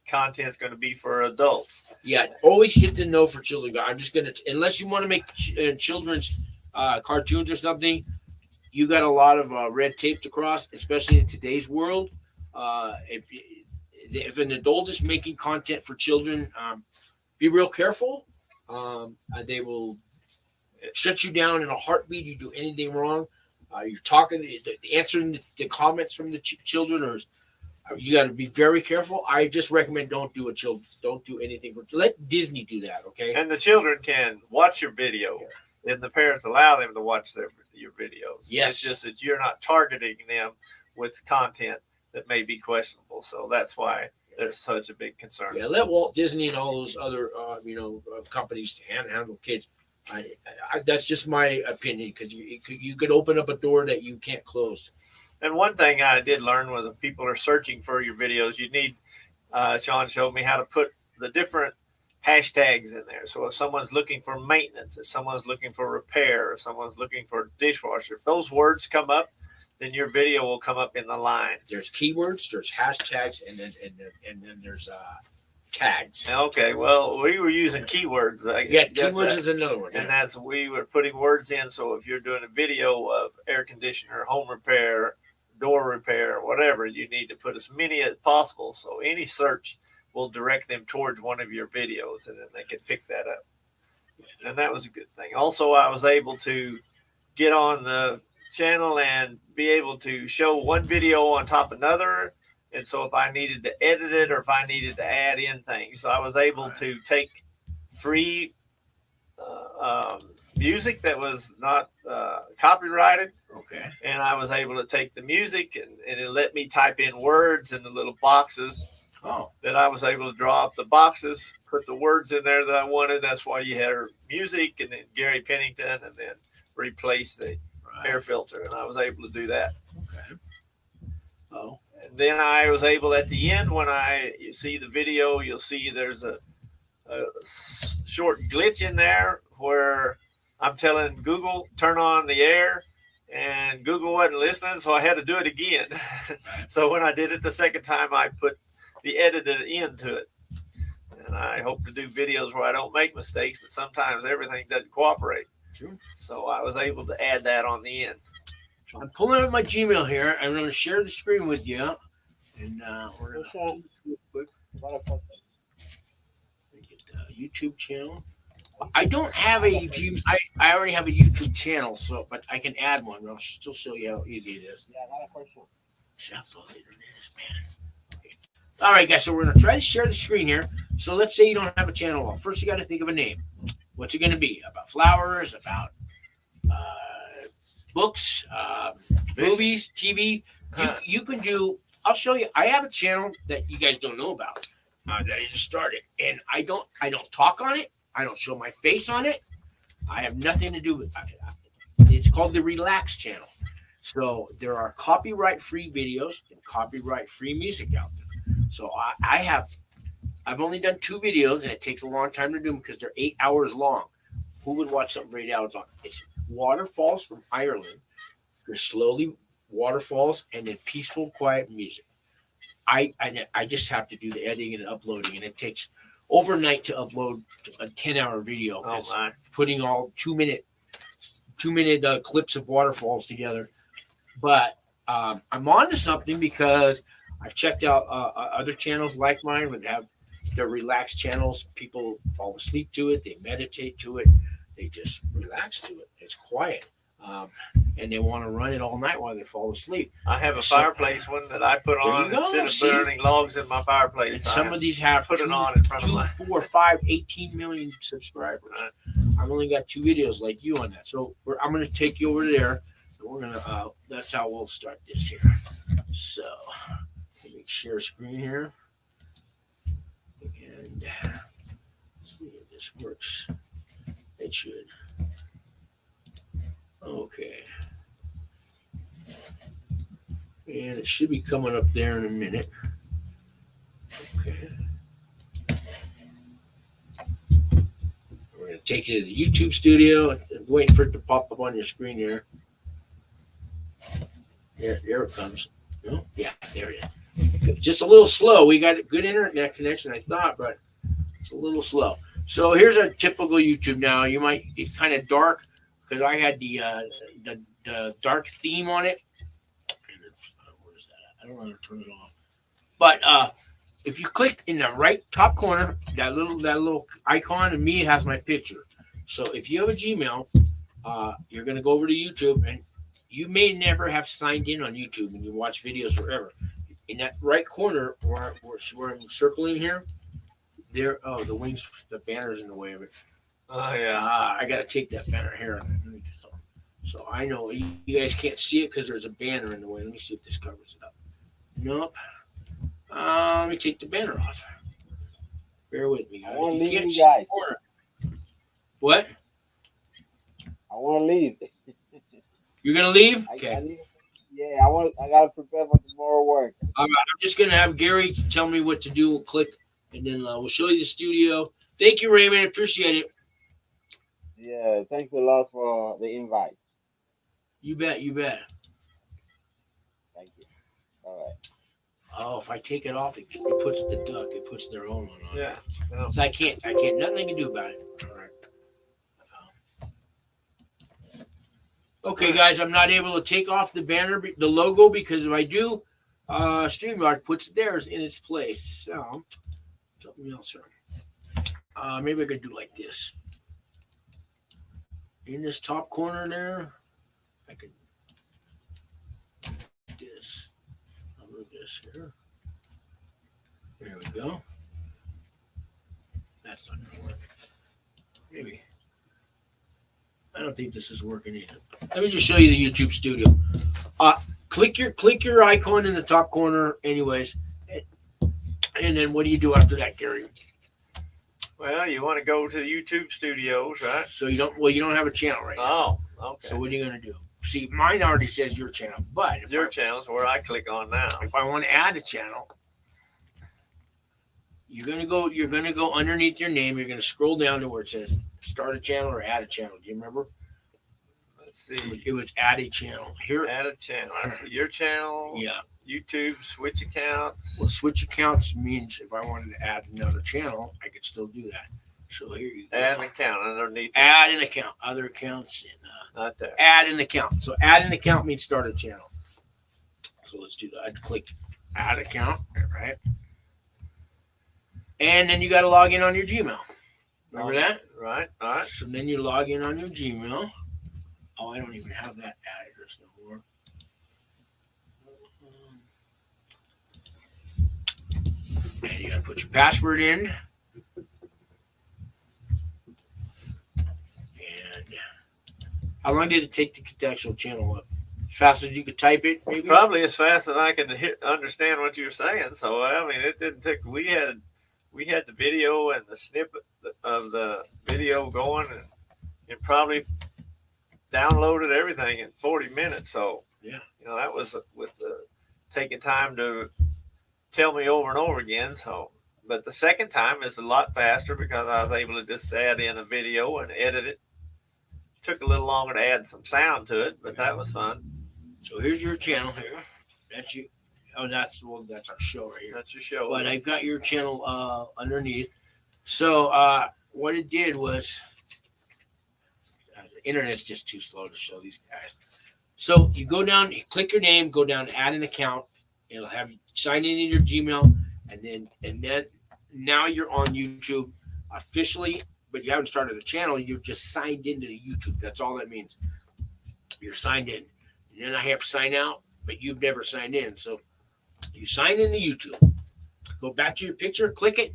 content's going to be for adults? Yeah, always hit the no for children. I'm just gonna, unless you want to make children's cartoons or something, you got a lot of red tape to cross, especially in today's world. If an adult is making content for children, be real careful. They will shut you down in a heartbeat. You do anything wrong. You're talking, answering the comments from the children, or you got to be very careful. I just recommend don't do anything let Disney do that, okay? And the children can watch your video, and the parents allow them to watch your videos. Yes, it's just that you're not targeting them with content that may be questionable. So that's why there's such a big concern. Yeah, let Walt Disney and all those other companies handle kids. That's just my opinion, because you could open up a door that you can't close. And one thing I did learn when people are searching for your videos, you need, Sean showed me how to put the different hashtags in there. So if someone's looking for maintenance, if someone's looking for repair, if someone's looking for dishwasher, if those words come up, then your video will come up in the line. There's keywords, there's hashtags, and then there's tags. Okay, well, we were using keywords. Keywords is another one. And we were putting words in. So if you're doing a video of air conditioner, home repair, door repair, whatever, you need to put as many as possible. So any search will direct them towards one of your videos, and then they can pick that up. And that was a good thing. Also, I was able to get on the channel and be able to show one video on top of another. And so if I needed to edit it or if I needed to add in things, so I was able to take free music that was not copyrighted. Okay. And I was able to take the music and it let me type in words in the little boxes. Oh. That I was able to draw up the boxes, put the words in there that I wanted. That's why you had music and then Gary Pennington, and then replace the air filter. And I was able to do that. Okay. Oh. And then I was able at the end, when you see the video, you'll see there's a short glitch in there where I'm telling Google, turn on the air. and Google wasn't listening, so I had to do it again. So when I did it the second time, I put the edited into it. And I hope to do videos where I don't make mistakes, but sometimes everything doesn't cooperate. Sure. So I was able to add that on the end. So I'm pulling up my Gmail here. I'm going to share the screen with you. And we're going to do this real quick. Get the YouTube channel. I don't have a I already have a YouTube channel, so but I can add one. I'll still show you how easy it is. Yeah, I got a question. That's all it is, man. Okay. All right, guys. So we're gonna try to share the screen here. So let's say you don't have a channel. Well, first you got to think of a name. What's it gonna be? About flowers? About books? Movies? TV? You can do. I'll show you. I have a channel that you guys don't know about that I just started, and I don't talk on it. I don't show my face on it. I have nothing to do with it. It's called the Relax Channel. So there are copyright-free videos and copyright-free music out there. So I've only done 2 videos, and it takes a long time to do them because they're 8 hours long. Who would watch something for 8 hours long? It's waterfalls from Ireland. There's slowly waterfalls and then peaceful, quiet music. I just have to do the editing and uploading, and it takes overnight to upload a 10-hour video because putting all 2-minute clips of waterfalls together. But I'm on to something because I've checked out other channels like mine would have their relaxed channels. People fall asleep to it. They meditate to it. They just relax to it. It's quiet. And they want to run it all night while they fall asleep. I have a fireplace one that I put on instead of burning logs in my fireplace. And some of these have put it on in front of 4, 5, 18 million subscribers. I've only got 2 videos like you on that. So I'm going to take you over there. And we're going to, that's how we'll start this here. So let me share screen here. And see if this works. It should. Okay. And it should be coming up there in a minute. Okay. We're going to take you to the YouTube studio. I'm waiting for it to pop up on your screen here. There it comes. Oh, yeah, there it is. Just a little slow. We got a good internet connection, I thought, but it's a little slow. So here's a typical YouTube now. You might get kind of dark because I had the dark theme on it. Where's that at? I don't want to turn it off. But if you click in the right top corner, that little icon, and me, it has my picture. So if you have a Gmail, you're going to go over to YouTube, and you may never have signed in on YouTube and you watch videos forever. In that right corner where I'm circling here, there. Oh, the banner's in the way of it. Oh yeah. I got to take that banner here. So I know you guys can't see it because there's a banner in the way. Let me see if this covers it up. Nope. Let me take the banner off. Bear with me, guys. I want to leave can't you guys. What? I want to leave. You're gonna leave? Okay. I gotta prepare for tomorrow work. All right. I'm just gonna have Gary tell me what to do. We'll click, and then we'll show you the studio. Thank you, Raymond. Appreciate it. Yeah, thanks a lot for the invite. You bet. Thank you. All right. Oh, if I take it off, it puts the duck. It puts their own one on. Yeah. So I can't. Nothing I can do about it. All right. Okay, guys, I'm not able to take off the banner, the logo, because if I do, StreamYard puts theirs in its place. So, something else here. Maybe I could do like this. In this top corner there, I could do this. I'll move this here. There we go. That's not going to work. Maybe. I don't think this is working either. Let me just show you the YouTube studio. Click your icon in the top corner, anyways, and then what do you do after that, Gary? Well, you want to go to the YouTube studios, right? So you don't have a channel right now. Oh, okay. So what are you gonna do? See, mine already says your channel, but your channel's where I click on now. If I want to add a channel, you're gonna go underneath your name. You're gonna scroll down to where it says start a channel or add a channel. Do you remember? Let's see. It was add a channel. Here. Add a channel. I see your channel. Yeah. YouTube, switch accounts. Well, switch accounts means if I wanted to add another channel, I could still do that. So here you go. Add an account underneath. Add an account. Other accounts. And, not there. Add an account. So add an account means start a channel. So let's do that. I'd click add account. Right. And then you got to log in on your Gmail. Remember that? Right. All right. So then you log in on your Gmail. Oh, I don't even have that address no more. And you got to put your password in. And how long did it take to get the actual channel up? As fast as you could type it, maybe? Probably as fast as I could understand what you were saying. So I mean, it didn't take. We had the video and the snippet of the video going, and probably downloaded everything in 40 minutes. So yeah, that was with the taking time to tell me over and over again. So, but the second time is a lot faster because I was able to just add in a video and edit it. Took a little longer to add some sound to it, but that was fun. So here's your channel here. That's you. Oh, that's our show right here. That's your show. But I've got your channel underneath. So what it did was, the internet's just too slow to show these guys. So you go down, you click your name, go down, add an account. It'll have you sign in your Gmail, and then now you're on YouTube officially. But you haven't started a channel. You're just signed into YouTube. That's all that means. You're signed in. And then I have to sign out, but you've never signed in. So you sign into YouTube. Go back to your picture, click it,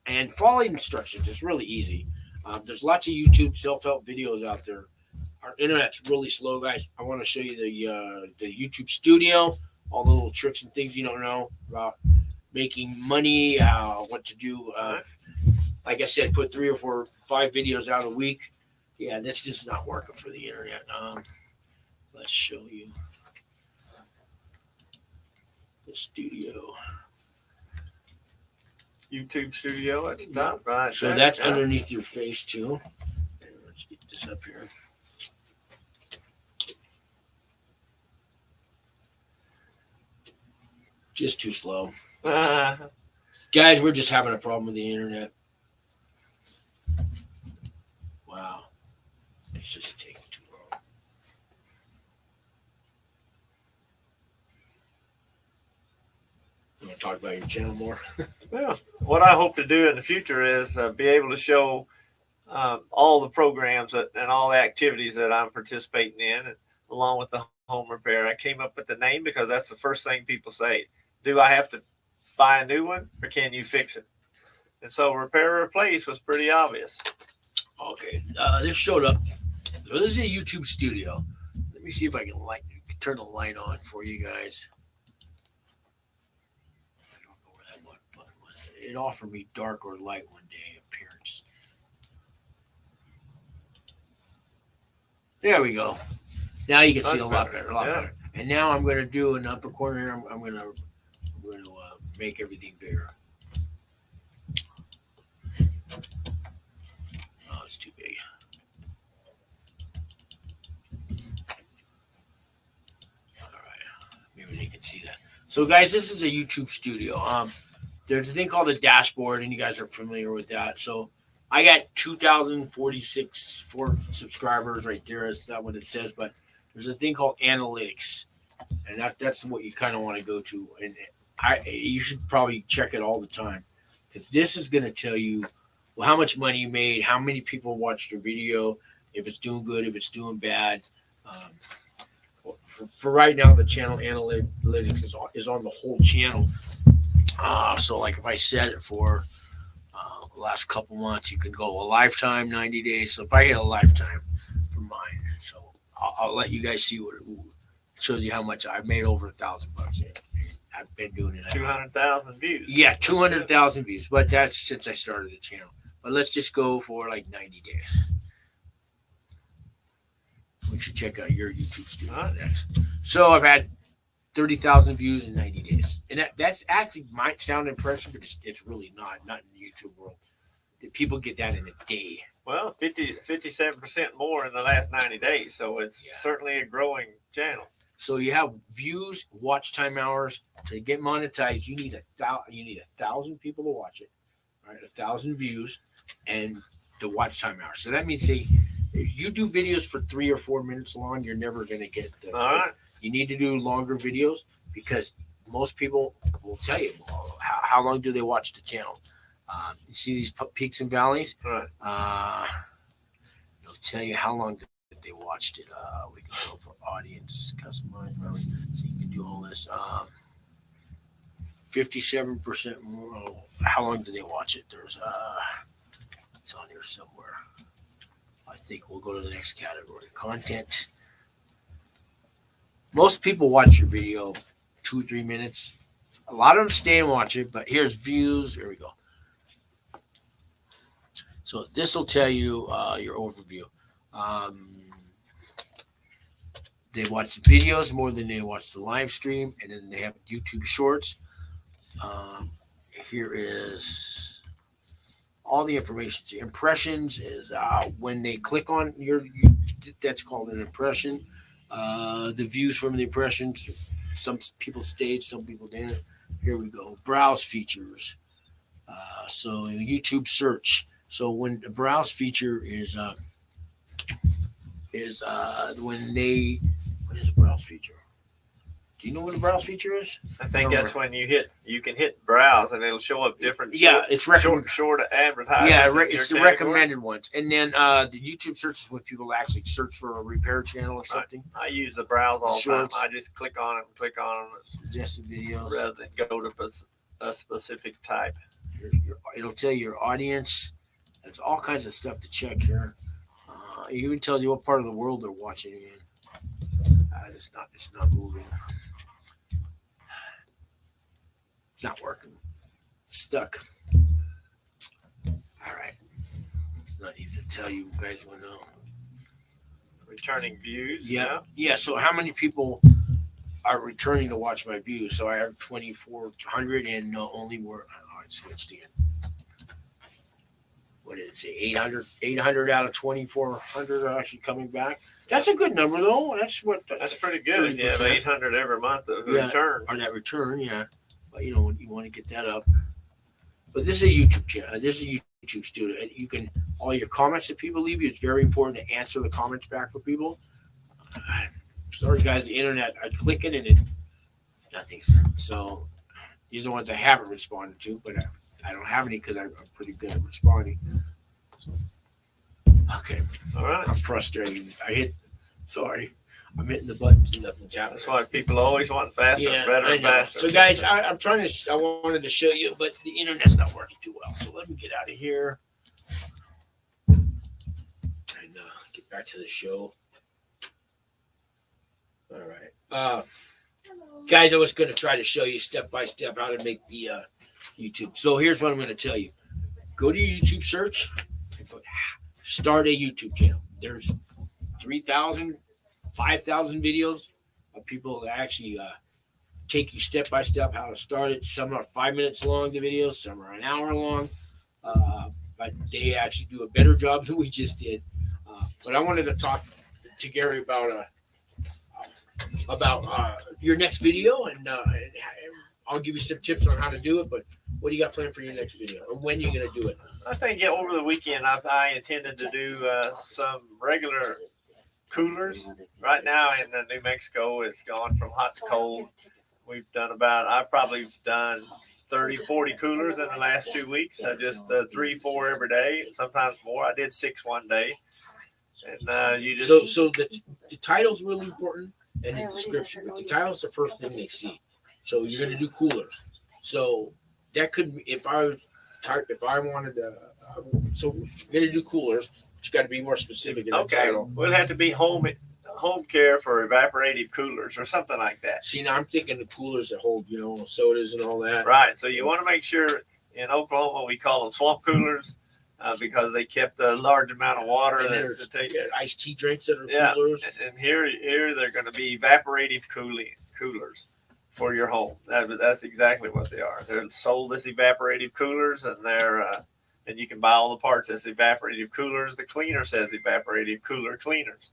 and follow the instructions. It's really easy. There's lots of YouTube self-help videos out there. Our internet's really slow, guys. I want to show you the YouTube Studio, all the little tricks and things you don't know about making money, what to do. Like I said, put 3 or 4, 5 videos out a week. Yeah, that's just not working for the internet. Let's show you the studio. YouTube Studio at the top, right? So that's underneath your face too. Let's get this up here. Just too slow. Guys, we're just having a problem with the internet. Wow. It's just taking too long. You want to talk about your channel more? Well, what I hope to do in the future is be able to show all the programs and all the activities that I'm participating in, along with the home repair. I came up with the name because that's the first thing people say. Do I have to buy a new one, or can you fix it? And so repair or replace was pretty obvious. Okay, this showed up. So this is a YouTube Studio. Let me see if I can turn the light on for you guys. I don't know where that button was. It offered me dark or light one day appearance. There we go. Now you can see a lot better, better. And now I'm going to do an upper corner here. I'm going to make everything bigger. Oh, it's too big. All right, maybe they can see that. So, guys, this is a YouTube Studio. There's a thing called the dashboard, and you guys are familiar with that. So, I got 2,046 subscribers right there. That's not what it says, but there's a thing called analytics, and that's what you kind of want to go to. And you should probably check it all the time, because this is going to tell you how much money you made, how many people watched your video, if it's doing good, if it's doing bad. For right now, the channel analytics is on the whole channel. So like if I set it for the last couple months, you can go a lifetime, 90 days. So if I hit a lifetime for mine, so I'll let you guys see what it shows you how much I've made. Over $1,000. I've been doing it. 200,000 views. Yeah, 200,000 views, but that's since I started the channel. But let's just go for like 90 days. We should check out your YouTube Studio next. So I've had 30,000 views in 90 days, and that's actually might sound impressive, but it's really not in the YouTube world. people get that in a day. Well, 57% more in the last 90 days. So it's certainly a growing channel. So you have views, watch time hours. To get monetized, you need 1,000 people to watch it, right? 1,000 views and the watch time hours. So that means if you do videos for 3 or 4 minutes long, you're never going to get the. All right. You need to do longer videos because most people will tell you how long do they watch the channel. You see these peaks and valleys. Right. It'll tell you how long they watched it. We can go for audience customize, so you can do all this. 57% more. How long did they watch it? There's it's on here somewhere. I think we'll go to the next category. Content. Most people watch your video 2 or 3 minutes. A lot of them stay and watch it, but here's views. Here we go. So this will tell you your overview. They watch videos more than they watch the live stream, and then they have YouTube Shorts. Here is all the information. The impressions is when they click on that's called an impression. The views from the impressions. Some people stayed, some people didn't. Here we go. Browse features. So YouTube search. So when the browse feature is when they, what is a browse feature? Do you know what a browse feature is? I think that's when you can hit browse and it'll show up different. It's short advertisements. Yeah, it's the recommended ones. And then the YouTube search is when people actually search for a repair channel or something. I use the browse all the time. I just click on them. Suggested videos. Rather than go to a specific type. It'll tell you your audience. There's all kinds of stuff to check here. It even tells you what part of the world they're watching in. It's not moving. It's not working. It's stuck. All right. It's not easy to tell you guys will know. Returning views. Yeah. So how many people are returning to watch my views? So I have 2,400 and only were. Oh, it switched again. What did it say? 800 out of 2,400 are actually coming back. That's a good number, though. That's pretty good. 30%. Yeah, 800 every month of return. Or that return, yeah. But you want to get that up. But this is a YouTube channel. This is a YouTube studio. And you can all your comments that people leave you. It's very important to answer the comments back for people. Sorry, guys, the internet. I click it and nothing. So these are the ones I haven't responded to, but I don't have any because I'm pretty good at responding. So, okay. All right. I'm frustrated. I'm hitting the buttons and nothing's happening. That's why people always want faster, better, and faster. So, guys, I wanted to show you, but the internet's not working too well. So let me get out of here and get back to the show. All right. Guys, I was going to try to show you step by step how to make the YouTube. So here's what I'm going to tell you. Go to your YouTube search and put start a YouTube channel. There's 3,000, 5,000 videos of people that actually take you step by step how to start it. Some are 5 minutes long, the videos. Some are an hour long. But they actually do a better job than we just did. But I wanted to talk to Gary about your next video, and I'll give you some tips on how to do it. But what do you got planned for your next video, or when you're going to do it? I think over the weekend I intended to do some regular coolers. Right now in New Mexico, it's gone from hot to cold. I've probably done 30, 40 coolers in the last 2 weeks. I just 3, 4 every day, sometimes more. I did 6 one day. And you just so the title's really important, and the description. But the title's the first thing they see. So you're going to do coolers. So that could, if I wanted to, so you're going to do coolers, but you got to be more specific in the title. Well, it'll have to be home care for evaporative coolers or something like that. See, now I'm thinking the coolers that hold, sodas and all that. Right. So you want to make sure in Oklahoma, we call them swamp coolers because they kept a large amount of water. And there's iced tea drinks that are coolers. And here they're going to be evaporative coolers for your home. That's exactly what they are. They're sold as evaporative coolers, and they're and you can buy all the parts. That's evaporative coolers. The cleaner says evaporative cooler cleaners.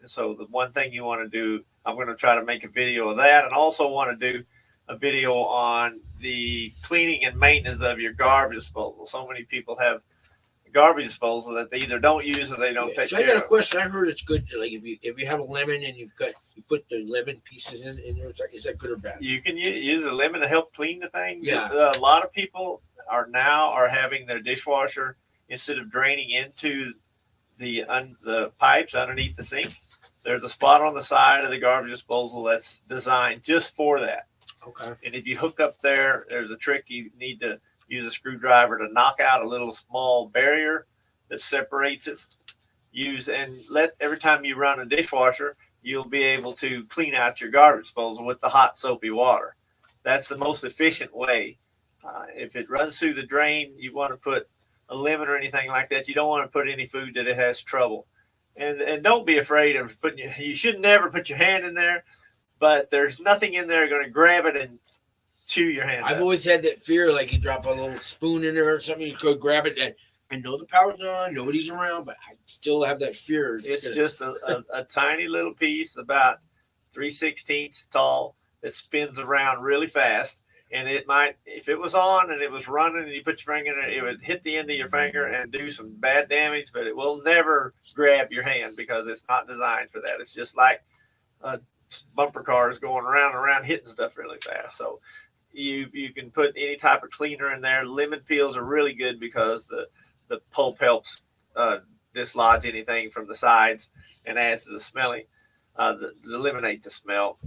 And so the one thing you want to do, I'm going to try to make a video of that, and also want to do a video on the cleaning and maintenance of your garbage disposal. So many people have garbage disposal that they either don't use or they don't take So I care got a of. question. I heard it's good to, like, if you have a lemon and you put the lemon pieces in there. Is that good or bad? You can use a lemon to help clean the thing. Yeah. A lot of people are having their dishwasher, instead of draining into the pipes underneath the sink, there's a spot on the side of the garbage disposal that's designed just for that. Okay. And if you hook up there, there's a trick. You need to use a screwdriver to knock out a little small barrier that separates it. Every time you run a dishwasher, you'll be able to clean out your garbage disposal with the hot soapy water. That's the most efficient way. If it runs through the drain, you want to put a lemon or anything like that. You don't want to put any food that it has trouble. And don't be afraid of you should never put your hand in there, but there's nothing in there going to grab it and chew your hand. I've always had that fear, like you drop a little spoon in there or something, you go grab it, and I know the power's on, nobody's around, but I still have that fear. It's just a tiny little piece, about 3/16 tall, that spins around really fast. And it might, if it was on and it was running and you put your finger in it, it would hit the end of your finger and do some bad damage, but it will never grab your hand because it's not designed for that. It's just like bumper cars going around and around hitting stuff really fast. So you can put any type of cleaner in there. Lemon peels are really good because the pulp helps dislodge anything from the sides and adds to the smelling, eliminate the smell.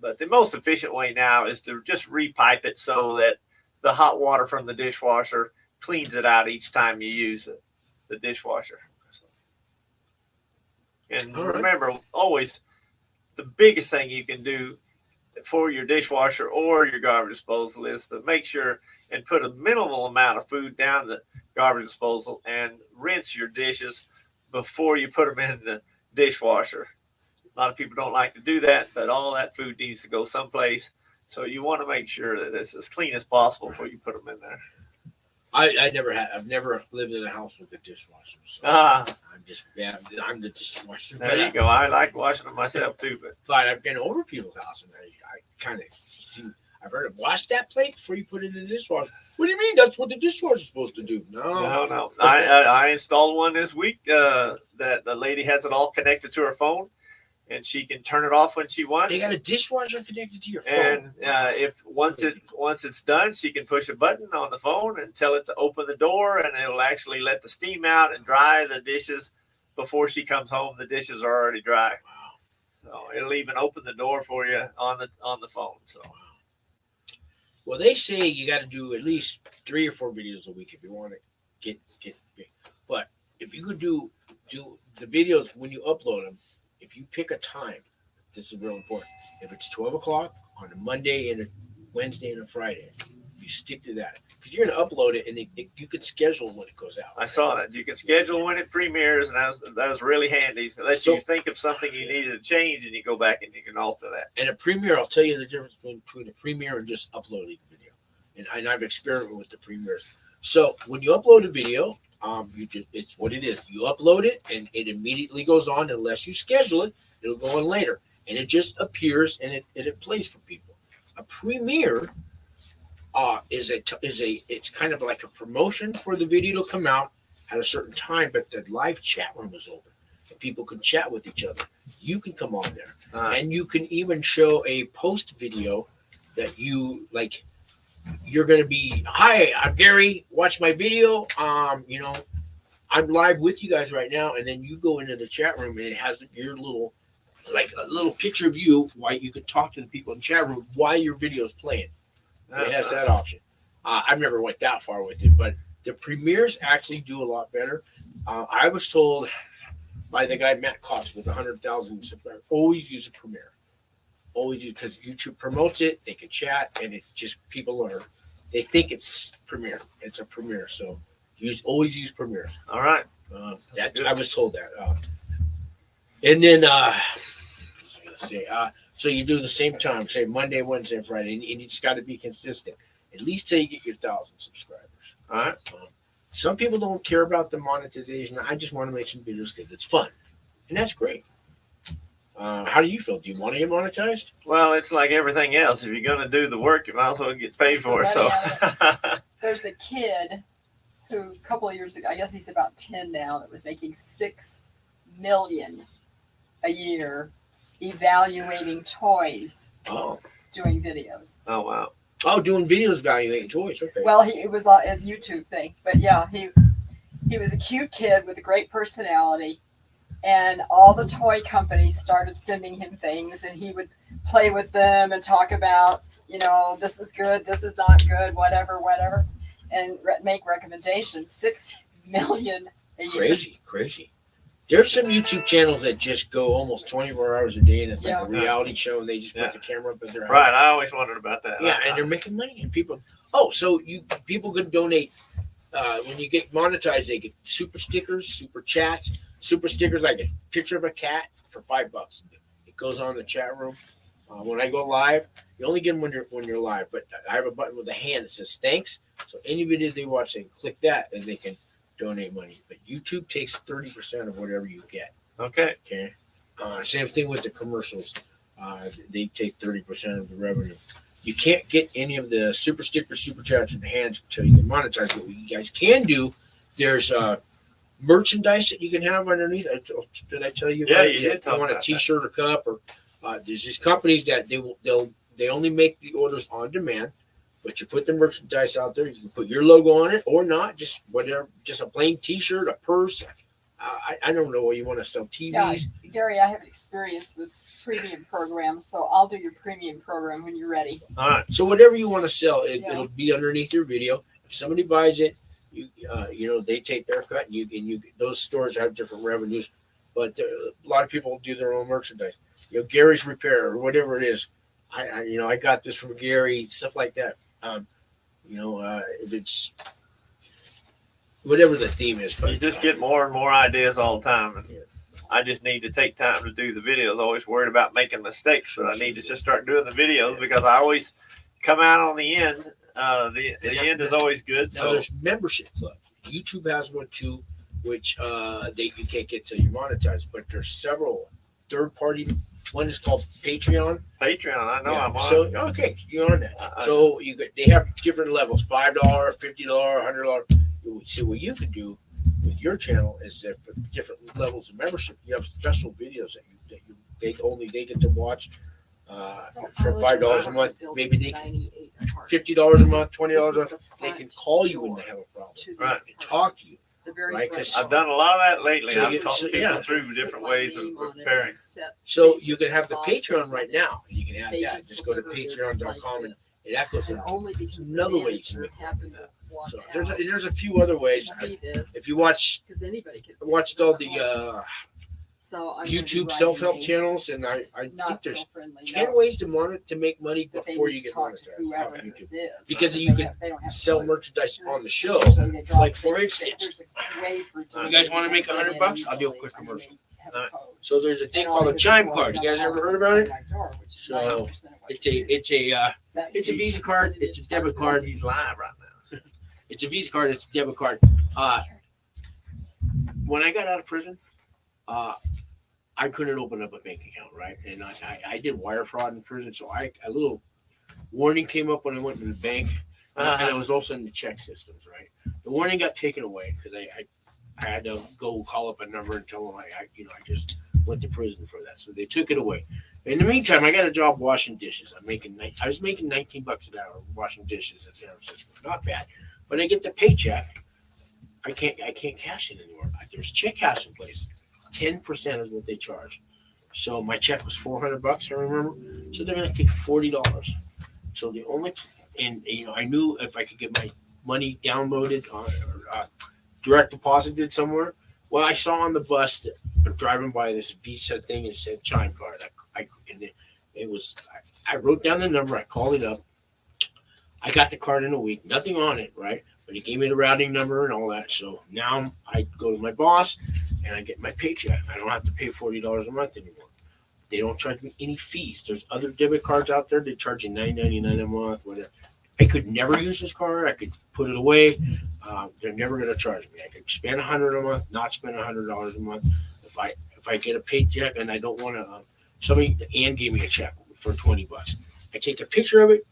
But the most efficient way now is to just repipe it so that the hot water from the dishwasher cleans it out each time you use the dishwasher. And remember, always the biggest thing you can do for your dishwasher or your garbage disposal is to make sure and put a minimal amount of food down the garbage disposal and rinse your dishes before you put them in the dishwasher. A lot of people don't like to do that, but all that food needs to go someplace. So you want to make sure that it's as clean as possible before you put them in there. I've never lived in a house with a dishwasher. So I'm the dishwasher. There you go. I like washing them myself too, but I've been over people's house and I kind of see. I've heard of wash that plate before you put it in the dishwasher. What do you mean? That's what the dishwasher's supposed to do. No. I installed one this week that the lady has it all connected to her phone, and she can turn it off when she wants. They got a dishwasher connected to your phone. And if once it's done, she can push a button on the phone and tell it to open the door, and it'll actually let the steam out and dry the dishes before she comes home. The dishes are already dry. Wow. So it'll even open the door for you on the phone. So. Well, they say you got to do at least 3 or 4 videos a week if you want to get big. But if you could do the videos when you upload them, if you pick a time, this is real important. If it's 12 o'clock on a Monday and a Wednesday and a Friday, you stick to that because you're going to upload it, and you can schedule when it goes out. I saw that. You can schedule when it premieres, and that was really handy. So let you think of something you needed to change, and you go back and you can alter that. And a premiere, I'll tell you the difference between a premiere and just uploading a video. And I've experimented with the premieres. So when you upload a video, it's what it is. You upload it, and it immediately goes on unless you schedule it. It'll go on later, and it just appears and it plays for people. A premiere it's kind of like a promotion for the video to come out at a certain time, but the live chat room is open, and people can chat with each other. You can come on there, and you can even show a post video that you like. You're going to be, hi, I'm Gary, watch my video. I'm live with you guys right now. And then you go into the chat room, and it has your little, like a little picture of you, why you can talk to the people in the chat room while your video is playing. It has that option. I've never went that far with it, but the premieres actually do a lot better. I was told by the guy, Matt Cox, with 100,000 subscribers, always use a premiere. Always use, because YouTube promotes it, they can chat, and it's just they think it's premiere. It's a premiere, so always use premieres. All right. I was told that. And then I was going to say, so you do the same time, say Monday, Wednesday, Friday, and you just got to be consistent, at least till you get your 1,000 subscribers. All right. Some people don't care about the monetization. I just want to make some videos because it's fun, and that's great. How do you feel? Do you want to get monetized? Well, it's like everything else. If you're going to do the work, you might as well get paid for it. So There's a kid who a couple of years ago, I guess he's about 10 now, that was making $6 million a year evaluating toys, doing videos. Oh, wow. Oh, doing videos evaluating toys. Okay. Well, it was a YouTube thing, but yeah, he was a cute kid with a great personality. And all the toy companies started sending him things, and he would play with them and talk about, this is good, this is not good, whatever, and make recommendations. $6 million a year. Crazy. There's some YouTube channels that just go almost 24 hours a day, and it's like a reality show, and they just put the camera up at their house. Right. I always wondered about that. Yeah, and they're making money, and people. Oh, so people can donate. When you get monetized, they get super stickers, super chats. Super stickers, like a picture of a cat for $5. It goes on the chat room. When I go live, you only get them when you're live. But I have a button with a hand that says thanks. So any video they watch, they can click that and they can donate money. But YouTube takes 30% of whatever you get. Okay. Same thing with the commercials. They take 30% of the revenue. You can't get any of the super stickers, super chats in hand until you get monetized. But what you guys can do, there's merchandise that you can have underneath. Did I tell you? Yeah, about you it? did talk You want a about T-shirt or cup, or there's these companies that they only make the orders on demand, but you put the merchandise out there. You can put your logo on it or not, just whatever, just a plain T-shirt, a purse. I don't know what you want to sell. TVs. Yeah, Gary, I have experience with premium programs, so I'll do your premium program when you're ready. All right. So whatever you want to sell, it'll be underneath your video. If somebody buys it, they take their cut, and you those stores have different revenues, but a lot of people do their own merchandise. Gary's Repair or whatever it is. I got this from Gary, stuff like that. If it's whatever the theme is, but You just get more and more ideas all the time, and I just need to take time to do the videos. Always worried about making mistakes, but I need to just start doing the videos because I always come out on the end. The end is always good. Now So there's membership club. YouTube has one too, which you can't get till you monetize. But there's several third party. One is called Patreon. I know I'm on. So okay, you're on that. So they have different levels: $5, $50, $100. So what you can do with your channel is that for different levels of membership, you have special videos that they get to watch. For $5 a month, maybe they can $50 a month, $20 a month. They can call you when they have a problem, Right. and talk to you. Right, I've done a lot of that lately. So I've talked people through different ways of preparing. So you can have the Patreon right now. You can add that. Just go to patreon.com and that goes in. It's another way you can make money. So there's a few other ways. If you watched all the YouTube self-help channels, and I think there's 10 ways to make money before you get monetized off YouTube. Because you can sell merchandise on the show. Like for instance, you guys want to make $100? I'll do a quick commercial. So there's a thing called a chime card. You guys ever heard about it? So it's a Visa card. It's a debit card. He's live right now. It's a Visa card. It's a debit card. When I got out of prison, I couldn't open up a bank account, right? And I did wire fraud in prison, so a little warning came up when I went to the bank, and I was also in the check systems, right? The warning got taken away because I had to go call up a number and tell them I just went to prison for that, so they took it away. In the meantime, I got a job washing dishes. I was making $19 an hour washing dishes in San Francisco. Not bad, but I get the paycheck. I can't cash it anymore. There's check cashing place. 10% is what they charge. So my check was $400, I remember. So they're going to take $40. So the only, I knew if I could get my money downloaded or direct deposited somewhere. Well, I saw on the bus driving by this Visa thing and it said chime card. I wrote down the number. I called it up. I got the card in a week. Nothing on it, right? But he gave me the routing number and all that. So now I go to my boss and I get my paycheck. I don't have to pay $40 a month anymore. They don't charge me any fees. There's other debit cards out there. They charge you $9.99 a month, whatever. I could never use this card. I could put it away. They're never going to charge me. I could spend $100 a month, not spend $100 a month. If I get a paycheck and I don't want to, Ann gave me a check for $20. I take a picture of it.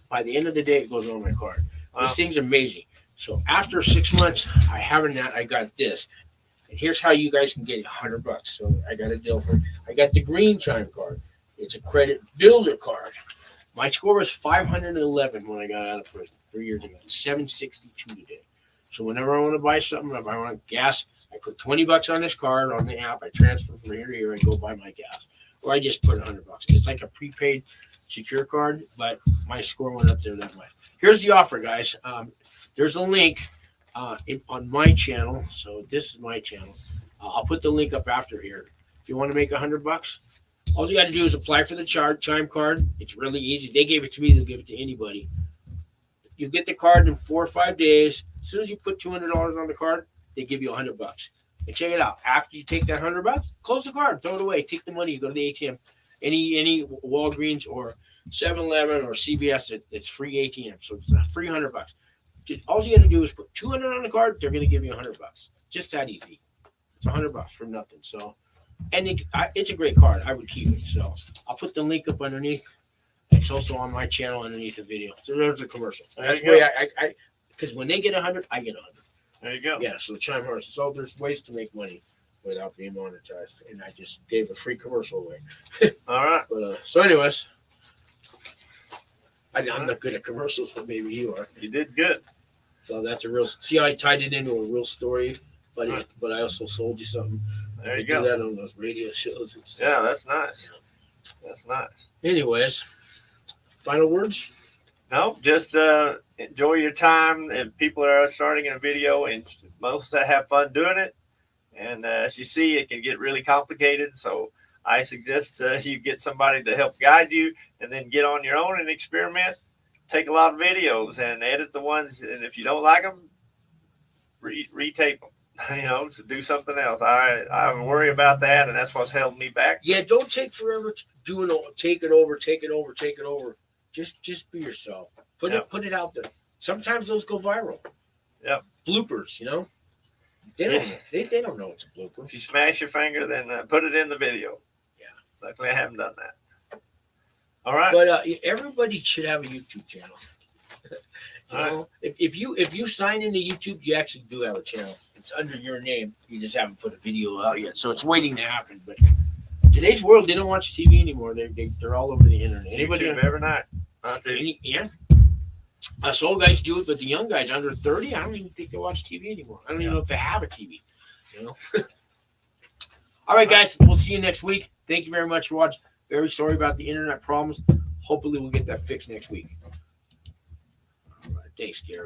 By the end of the day, it goes on my card. Wow. This thing's amazing. So after 6 months, I got this. And here's how you guys can get $100. So I got a deal for it. I got the green chime card. It's a credit builder card. My score was 511 when I got out of prison 3 years ago. It's 762 today. So whenever I want to buy something, if I want gas, I put $20 on this card on the app. I transfer from here to here and go buy my gas. Or I just put $100. It's like a prepaid secure card, but my score went up there that much. Here's the offer, guys. There's a link on my channel. So this is my channel. I'll put the link up after here. If you want to make $100, all you got to do is apply for the chime card. It's really easy. They gave it to me. They'll give it to anybody. You get the card in 4 or 5 days. As soon as you put $200 on the card, they give you $100. And check it out. After you take that $100, close the card, throw it away, take the money, you go to the ATM. Any Walgreens or 7-Eleven or CVS, it's free ATM. So it's a free $100. All you got to do is put $200 on the card. They're going to give you $100. Just that easy. It's $100 for nothing. So, and it's a great card. I would keep it. So I'll put the link up underneath. It's also on my channel underneath the video. So there's a commercial. That's the way I because when they get 100, I get 100. There you go. Yeah. So chime horse. So there's ways to make money without being monetized, and I just gave a free commercial away. All right. But so, anyways, I'm not good at commercials, but maybe you are. You did good. So that's a real. See how I tied it into a real story, but I also sold you something. There you go. go. Do that on those radio shows. Yeah, that's nice. That's nice. Anyways, final words. No, just enjoy your time. If people are starting in a video, and most have fun doing it, and as you see, it can get really complicated. So I suggest you get somebody to help guide you, and then get on your own and experiment. Take a lot of videos and edit the ones, and if you don't like them, retape them. To do something else. I worry about that, and that's what's held me back. Yeah, don't take forever to do it. Take it over. Just be yourself. Put it out there. Sometimes those go viral. Yeah. Bloopers, They don't know it's a blooper. If you smash your finger, then put it in the video. Yeah. Luckily, I haven't done that. All right. But everybody should have a YouTube channel. If you sign into YouTube, you actually do have a channel. It's under your name. You just haven't put a video out yet, so it's waiting to happen. But today's world, they don't watch TV anymore. They're all over the internet. Anybody YouTube every night? Yeah. Us old guys do it, but the young guys under 30, I don't even think they watch TV anymore. I don't even know if they have a TV. All right, guys. We'll see you next week. Thank you very much for watching. Very sorry about the internet problems. Hopefully, we'll get that fixed next week. All right. Thanks, Gary.